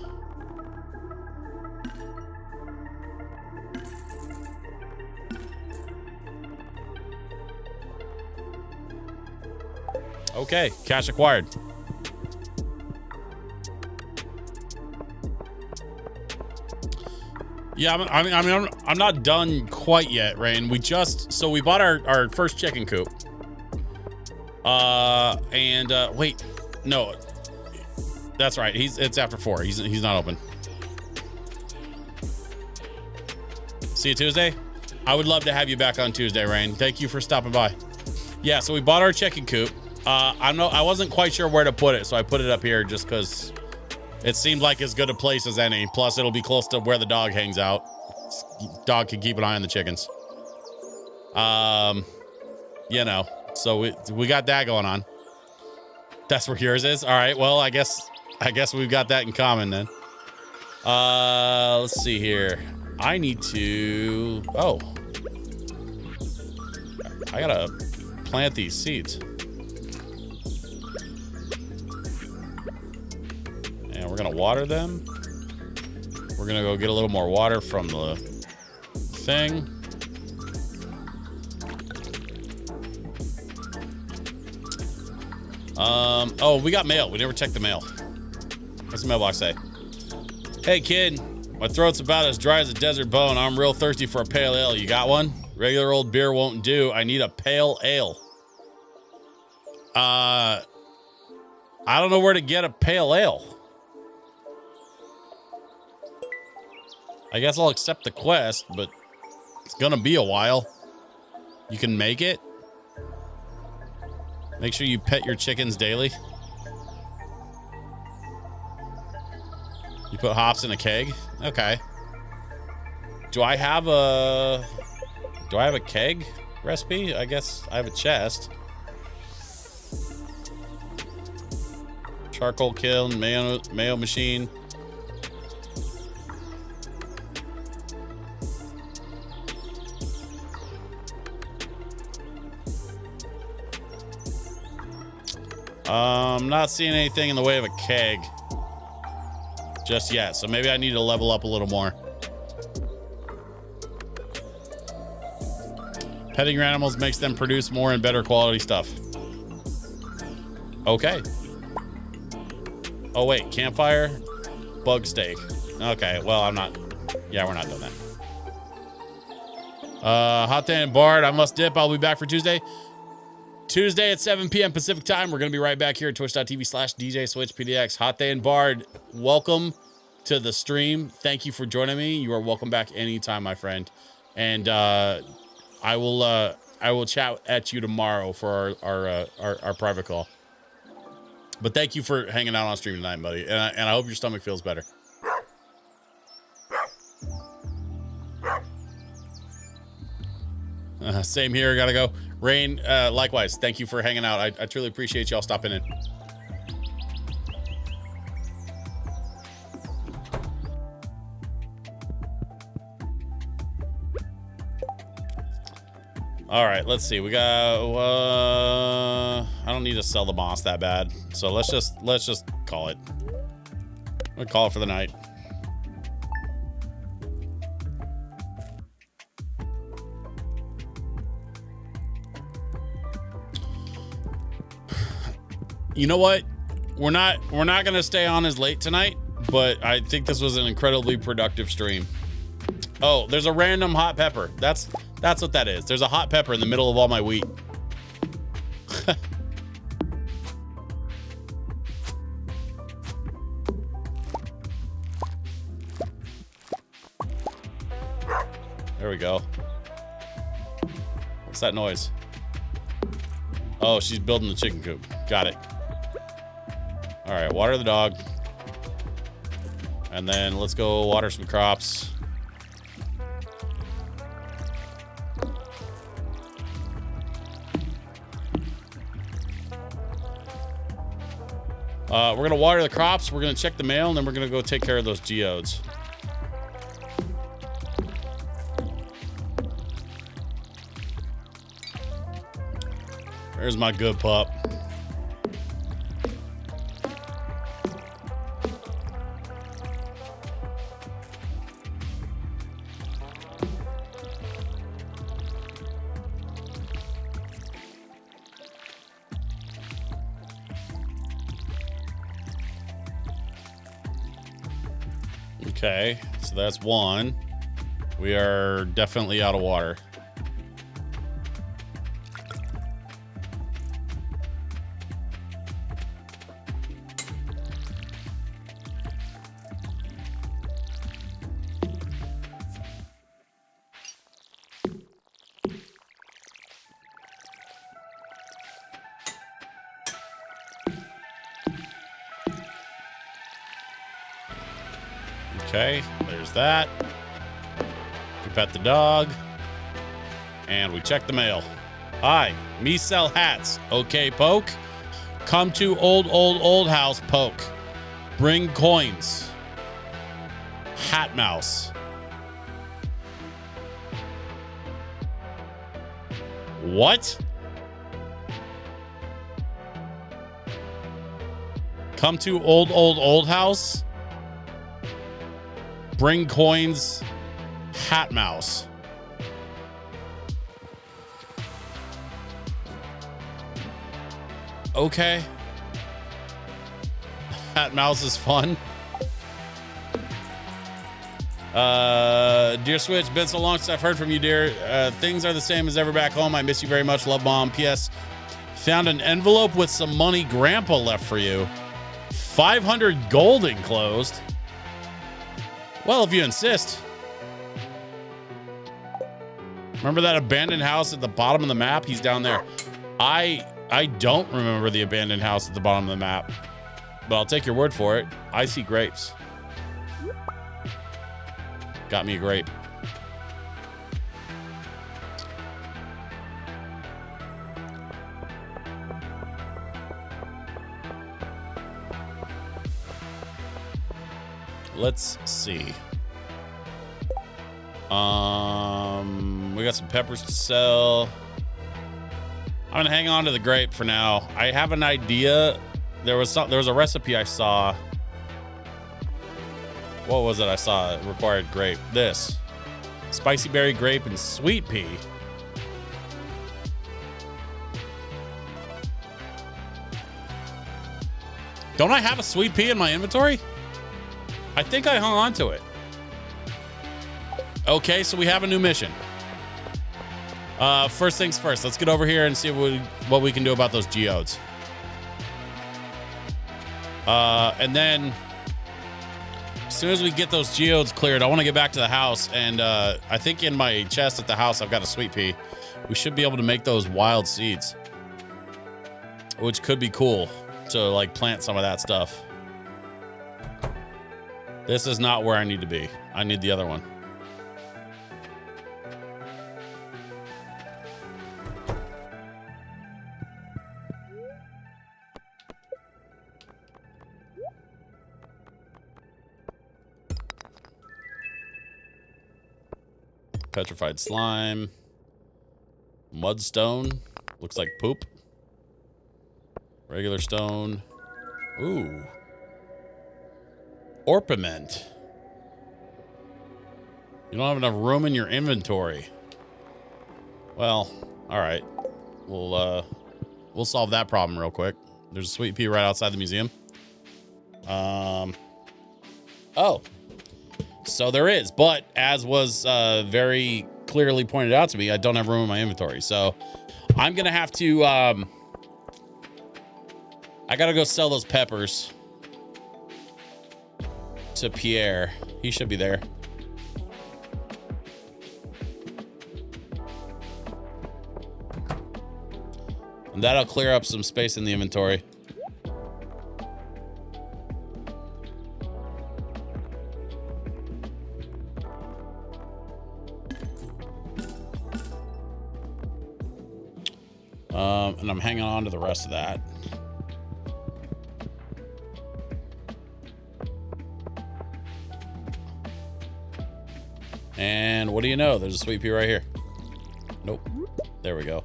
Okay, cash acquired. Yeah, I'm not done quite yet, Rain. We bought our first chicken coop. Wait, no, that's right. It's after 4. He's not open. See you Tuesday. I would love to have you back on Tuesday, Rain. Thank you for stopping by. Yeah, so we bought our chicken coop. I wasn't quite sure where to put it, so I put it up here just because it seemed like as good a place as any. Plus, it'll be close to where the dog hangs out. Dog can keep an eye on the chickens. You know, so we got that going on. That's where yours is. All right. Well, I guess we've got that in common then. Let's see here. I need to. Oh, I gotta plant these seeds. And we're gonna water them. We're gonna go get a little more water from the thing. Oh, we got mail. We never checked the mail. What's the mailbox say? Hey kid, my throat's about as dry as a desert bone. I'm real thirsty for a pale ale. You got one? Regular old beer won't do. I need a pale ale. I don't know where to get a pale ale. I guess I'll accept the quest, but it's gonna be a while. You can make it. Make sure you pet your chickens daily. You put hops in a keg? Okay. Do I have a keg recipe? I guess I have a chest. Charcoal kiln, mayo machine. I'm not seeing anything in the way of a keg just yet, so maybe I need to level up a little more. Petting your animals makes them produce more and better quality stuff. Okay. Oh wait, campfire, bug steak. Okay, well we're not doing that. Hot Day and Bard, I must dip. I'll be back for Tuesday. Tuesday at 7 p.m. Pacific time. We're going to be right back here at twitch.tv/DJSwitchPDX. Hot Day and Bard, welcome to the stream. Thank you for joining me. You are welcome back anytime, my friend. And I will I will chat at you tomorrow for our private call. But thank you for hanging out on stream tonight, buddy. And I hope your stomach feels better. Same here. Gotta go. Rain, likewise. Thank you for hanging out. I truly appreciate y'all stopping in. All right, let's see. We got. I don't need to sell the moss that bad, so let's just call it. We'll call it for the night. You know what? We're not gonna stay on as late tonight, but I think this was an incredibly productive stream. Oh, there's a random hot pepper. That's what that is. There's a hot pepper in the middle of all my wheat. There we go. What's that noise? Oh, she's building the chicken coop. Got it. All right, water the dog. And then let's go water some crops. We're going to water the crops. We're going to check the mail, and then we're going to go take care of those geodes. There's my good pup. Okay, so that's one. We are definitely out of water. Okay, there's that. We pet the dog. And we check the mail. Hi, me sell hats. Okay, Poke. Come to old house, Poke. Bring coins. Hat mouse. What? Come to old house. Bring coins, hat mouse. Okay. Hat mouse is fun. Dear Switch, been so long since I've heard from you, dear. Things are the same as ever back home. I miss you very much. Love, Mom. P.S. Found an envelope with some money Grandpa left for you. 500 gold enclosed. Well, if you insist. Remember that abandoned house at the bottom of the map? He's down there. I don't remember the abandoned house at the bottom of the map, but I'll take your word for it. I see grapes. Got me a grape. Let's see. We got some peppers to sell. I'm gonna hang on to the grape for now. I have an idea. There was a recipe I saw. What was it I saw? It required grape. This. Spicy berry grape and sweet pea. Don't I have a sweet pea in my inventory? I think I hung on to it. Okay, so we have a new mission. First things first, let's get over here and see what we can do about those geodes. And then as soon as we get those geodes cleared, I want to get back to the house. And I think in my chest at the house, I've got a sweet pea. we should be able to make those wild seeds, which could be cool to like plant some of that stuff. This is not where I need to be. I need the other one. Petrified slime. Mudstone. Looks like poop. Regular stone. Ooh. Orpiment. You don't have enough room in your inventory. Well, all right. We'll solve that problem real quick. There's a sweet pea right outside the museum. Oh. So there is, but as was very clearly pointed out to me, I don't have room in my inventory. So I'm going to have to, I got to go sell those peppers to Pierre. He should be there. And that'll clear up some space in the inventory. And I'm hanging on to the rest of that. And what do you know? There's a sweet pea right here. Nope. There we go.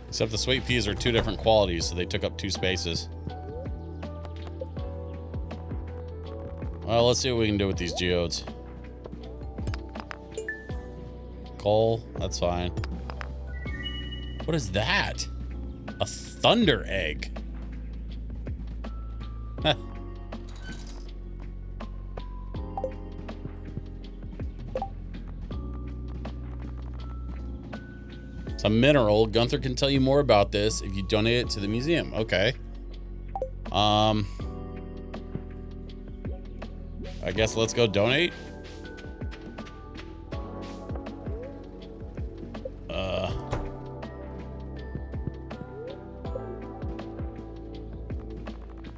Except the sweet peas are two different qualities, so they took up 2 spaces. Well, let's see what we can do with these geodes. Coal, that's fine. What is that? A thunder egg. Huh. It's a mineral. Gunther can tell you more about this if you donate it to the museum. Okay. I guess let's go donate.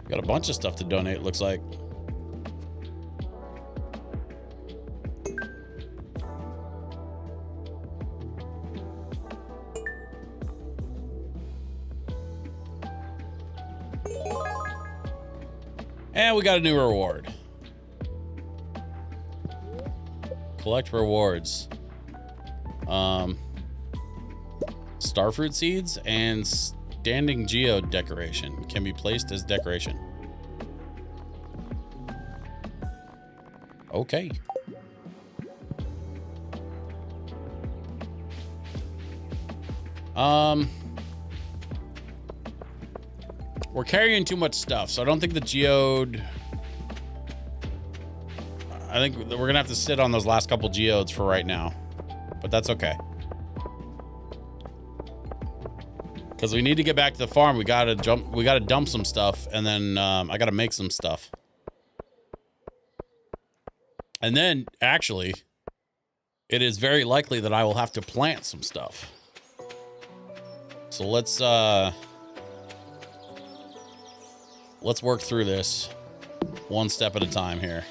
Got a bunch of stuff to donate, looks like. And we got a new reward. Collect rewards. Starfruit seeds and standing geode decoration can be placed as decoration. Okay. We're carrying too much stuff, so I don't think the geode... I think we're gonna have to sit on those last couple geodes for right now, but that's okay. Because we need to get back to the farm. We gotta dump some stuff, and then I gotta make some stuff. And then, actually, it is very likely that I will have to plant some stuff. So let's work through this one step at a time here.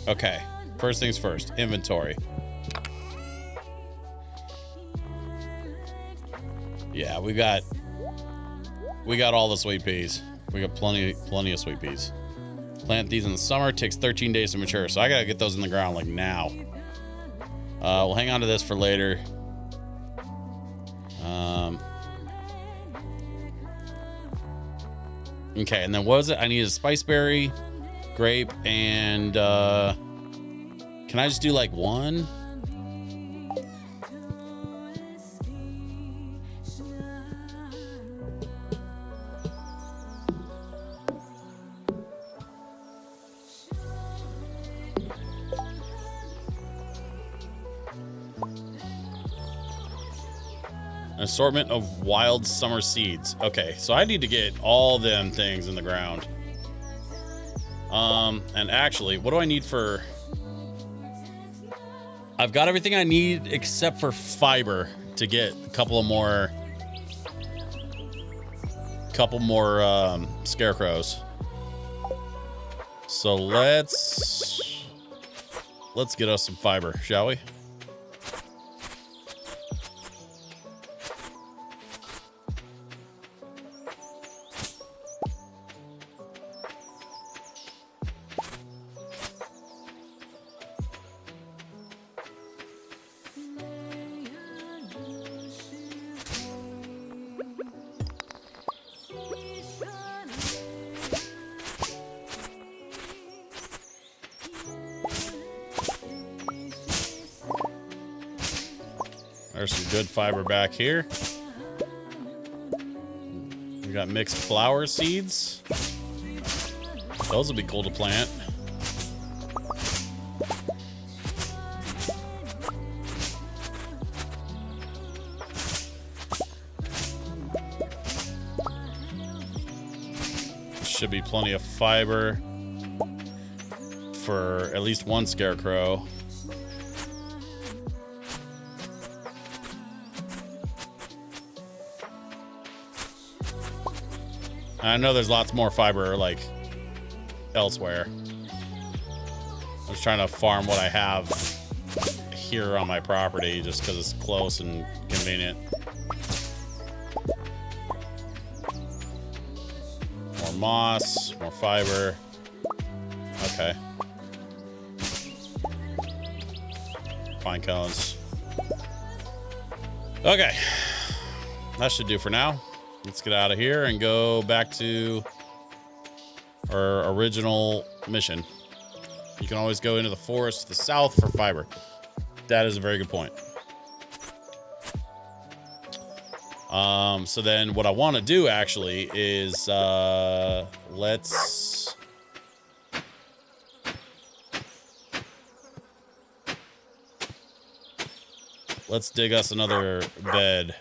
Okay, first things first, inventory. Yeah, we got all the sweet peas. We got plenty of sweet peas. Plant these in the summer, takes 13 days to mature, so I gotta get those in the ground like now. We'll hang on to this for later. Okay, and then what was it? I need a spiceberry, grape, and can I just do like one? An assortment of wild summer seeds. Okay, so I need to get all them things in the ground. And actually, what do I need for... I've got everything I need except for fiber to get a couple more scarecrows. So let's get us some fiber, shall we? There's some good fiber back here. We got mixed flower seeds. Those will be cool to plant. Should be plenty of fiber for at least one scarecrow. I know there's lots more fiber, like, elsewhere. I'm just trying to farm what I have here on my property just because it's close and convenient. More moss, more fiber. Okay. Pine cones. Okay. That should do for now. Let's get out of here and go back to our original mission. You can always go into the forest to the south for fiber. That is a very good point. So then what I want to do actually is let's dig us another bed.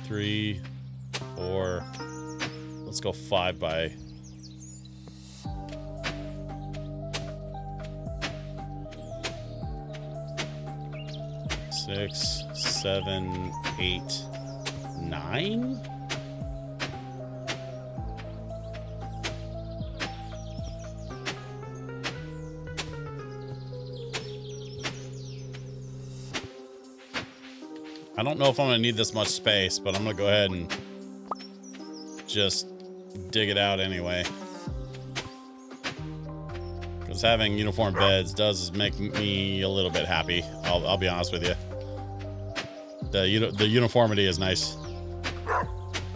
3, 4. Let's go 5 by. Six, 7, 8, 9. I don't know if I'm gonna need this much space, but I'm gonna go ahead and just dig it out anyway. Because having uniform beds does make me a little bit happy. I'll be honest with you. The uniformity is nice.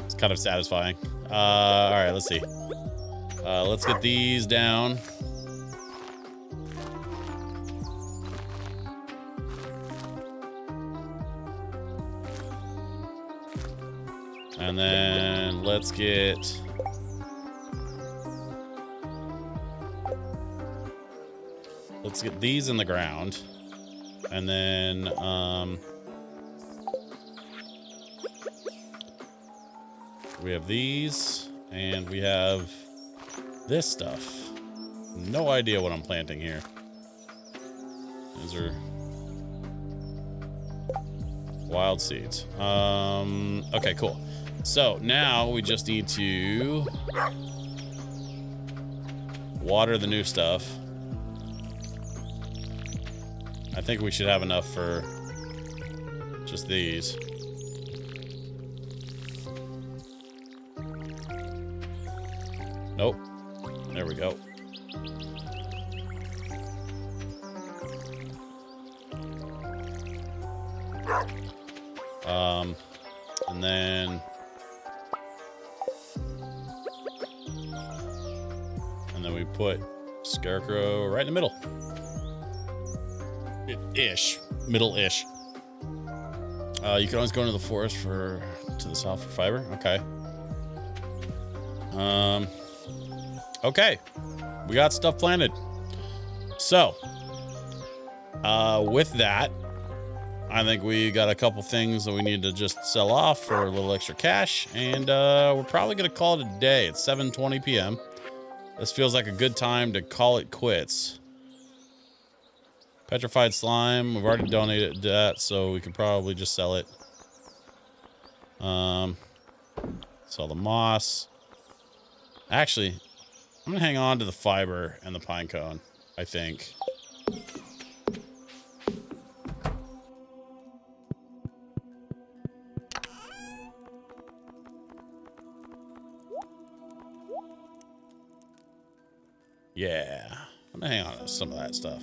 It's kind of satisfying. All right, let's see. Let's get these down. And then let's get these in the ground. And then we have these and we have this stuff. No idea what I'm planting here. These are wild seeds. Okay, cool. So now we just need to water the new stuff. I think we should have enough for just these. Nope. There we go. And then we put Scarecrow right in the middle. Middle-ish. You can always go into the forest to the south for fiber. Okay. Okay. We got stuff planted. So, with that, I think we got a couple things that we need to just sell off for a little extra cash, and we're probably going to call it a day. It's 7:20 p.m. This feels like a good time to call it quits. Petrified slime, we've already donated that, so we could probably just sell it. Sell the moss. Actually, I'm gonna hang on to the fiber and the pine cone, I think. Yeah, I'm gonna hang on to some of that stuff.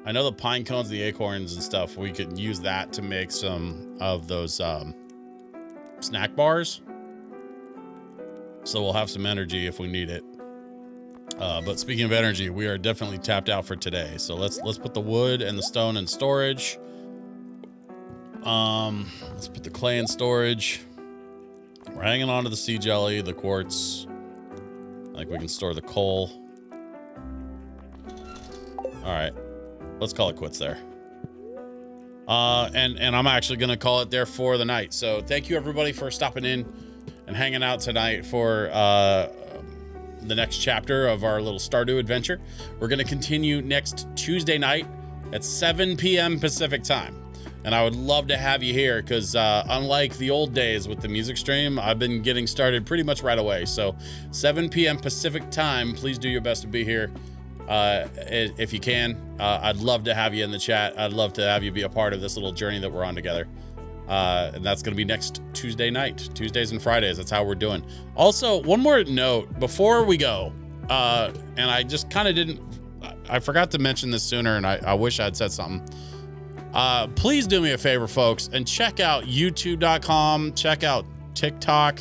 I know the pine cones, the acorns and stuff, we could use that to make some of those snack bars. So we'll have some energy if we need it. But speaking of energy, we are definitely tapped out for today. So let's put the wood and the stone in storage. Let's put the clay in storage. We're hanging on to the sea jelly, the quartz. Like we can store the coal. All right, let's call it quits there. And I'm actually gonna call it there for the night. So thank you everybody for stopping in and hanging out tonight for the next chapter of our little Stardew adventure. We're gonna continue next Tuesday night at 7 p.m. Pacific time. And I would love to have you here because unlike the old days with the music stream, I've been getting started pretty much right away. So 7 p.m. Pacific time, please do your best to be here if you can. I'd love to have you in the chat. I'd love to have you be a part of this little journey that we're on together. And that's going to be next Tuesday night, Tuesdays and Fridays. That's how we're doing. Also, one more note before we go. And I just kind of I forgot to mention this sooner, and I wish I'd said something. Please do me a favor, folks, and check out youtube.com, check out TikTok,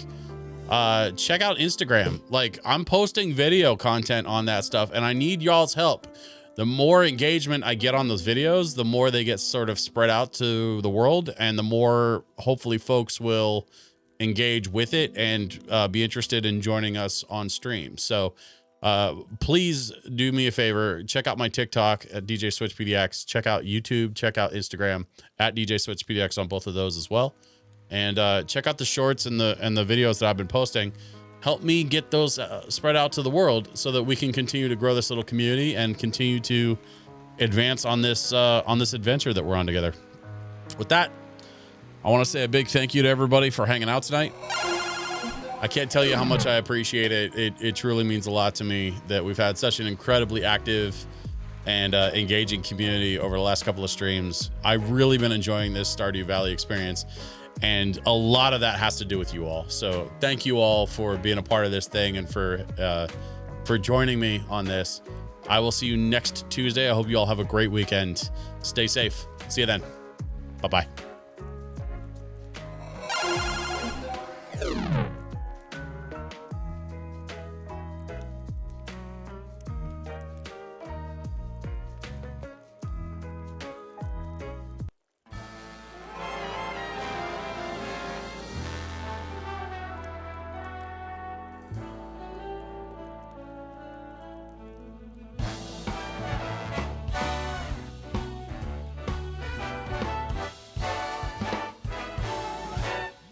check out Instagram. Like, I'm posting video content on that stuff, and I need y'all's help. The more engagement I get on those videos, the more they get sort of spread out to the world, and the more hopefully folks will engage with it and be interested in joining us on stream. So please do me a favor, check out my TikTok at DJ Switch PDX, check out YouTube, check out Instagram at DJ Switch PDX on both of those as well, and check out the shorts and the videos that I've been posting. Help me get those spread out to the world so that we can continue to grow this little community and continue to advance on this adventure that we're on together. With that, I want to say a big thank you to everybody for hanging out tonight. I can't tell you how much I appreciate it. It truly means a lot to me that we've had such an incredibly active and engaging community over the last couple of streams. I've really been enjoying this Stardew Valley experience, and a lot of that has to do with you all. So thank you all for being a part of this thing and for joining me on this. I will see you next Tuesday. I hope you all have a great weekend. Stay safe. See you then. Bye-bye.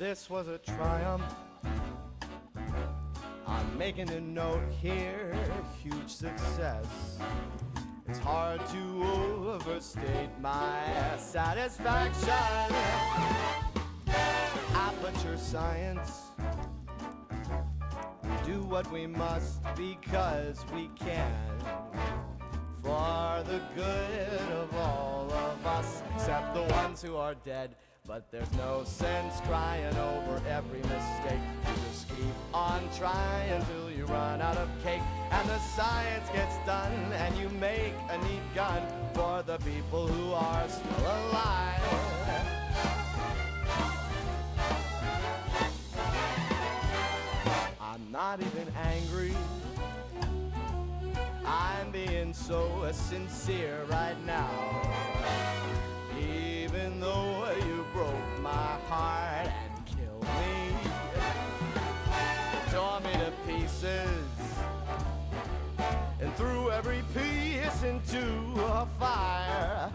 This was a triumph. I'm making a note here, huge success. It's hard to overstate my satisfaction. Aperture science. We do what we must because we can. For the good of all of us, except the ones who are dead. But there's no sense crying over every mistake. You just keep on trying till you run out of cake. And the science gets done and you make a neat gun for the people who are still alive. I'm not even angry. I'm being so sincere right now. Even though you broke my heart and killed me, tore me to pieces, and threw every piece into a fire.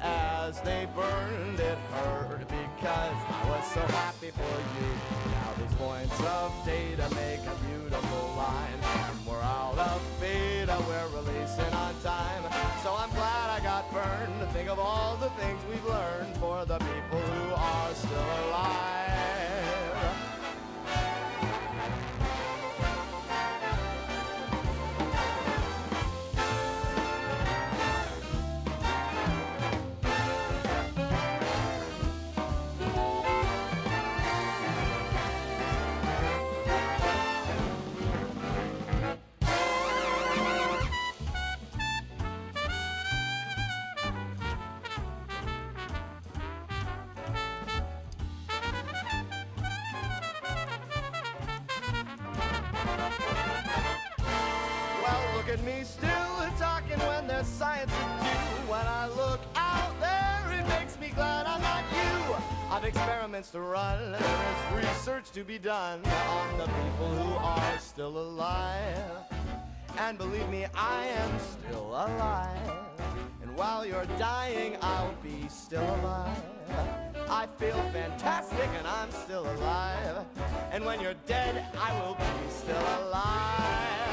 As once they burned, it hurt because I was so happy for you. Now these points of data make a beautiful line. We're out of beta, we're releasing on time. So I'm glad I got burned to think of all the things we've learned for the people who are still alive. Look at me still talking when there's science to do. When I look out there, it makes me glad I'm not you. I've experiments to run, there is research to be done on the people who are still alive. And believe me, I am still alive. And while you're dying, I'll be still alive. I feel fantastic and I'm still alive. And when you're dead, I will be still alive.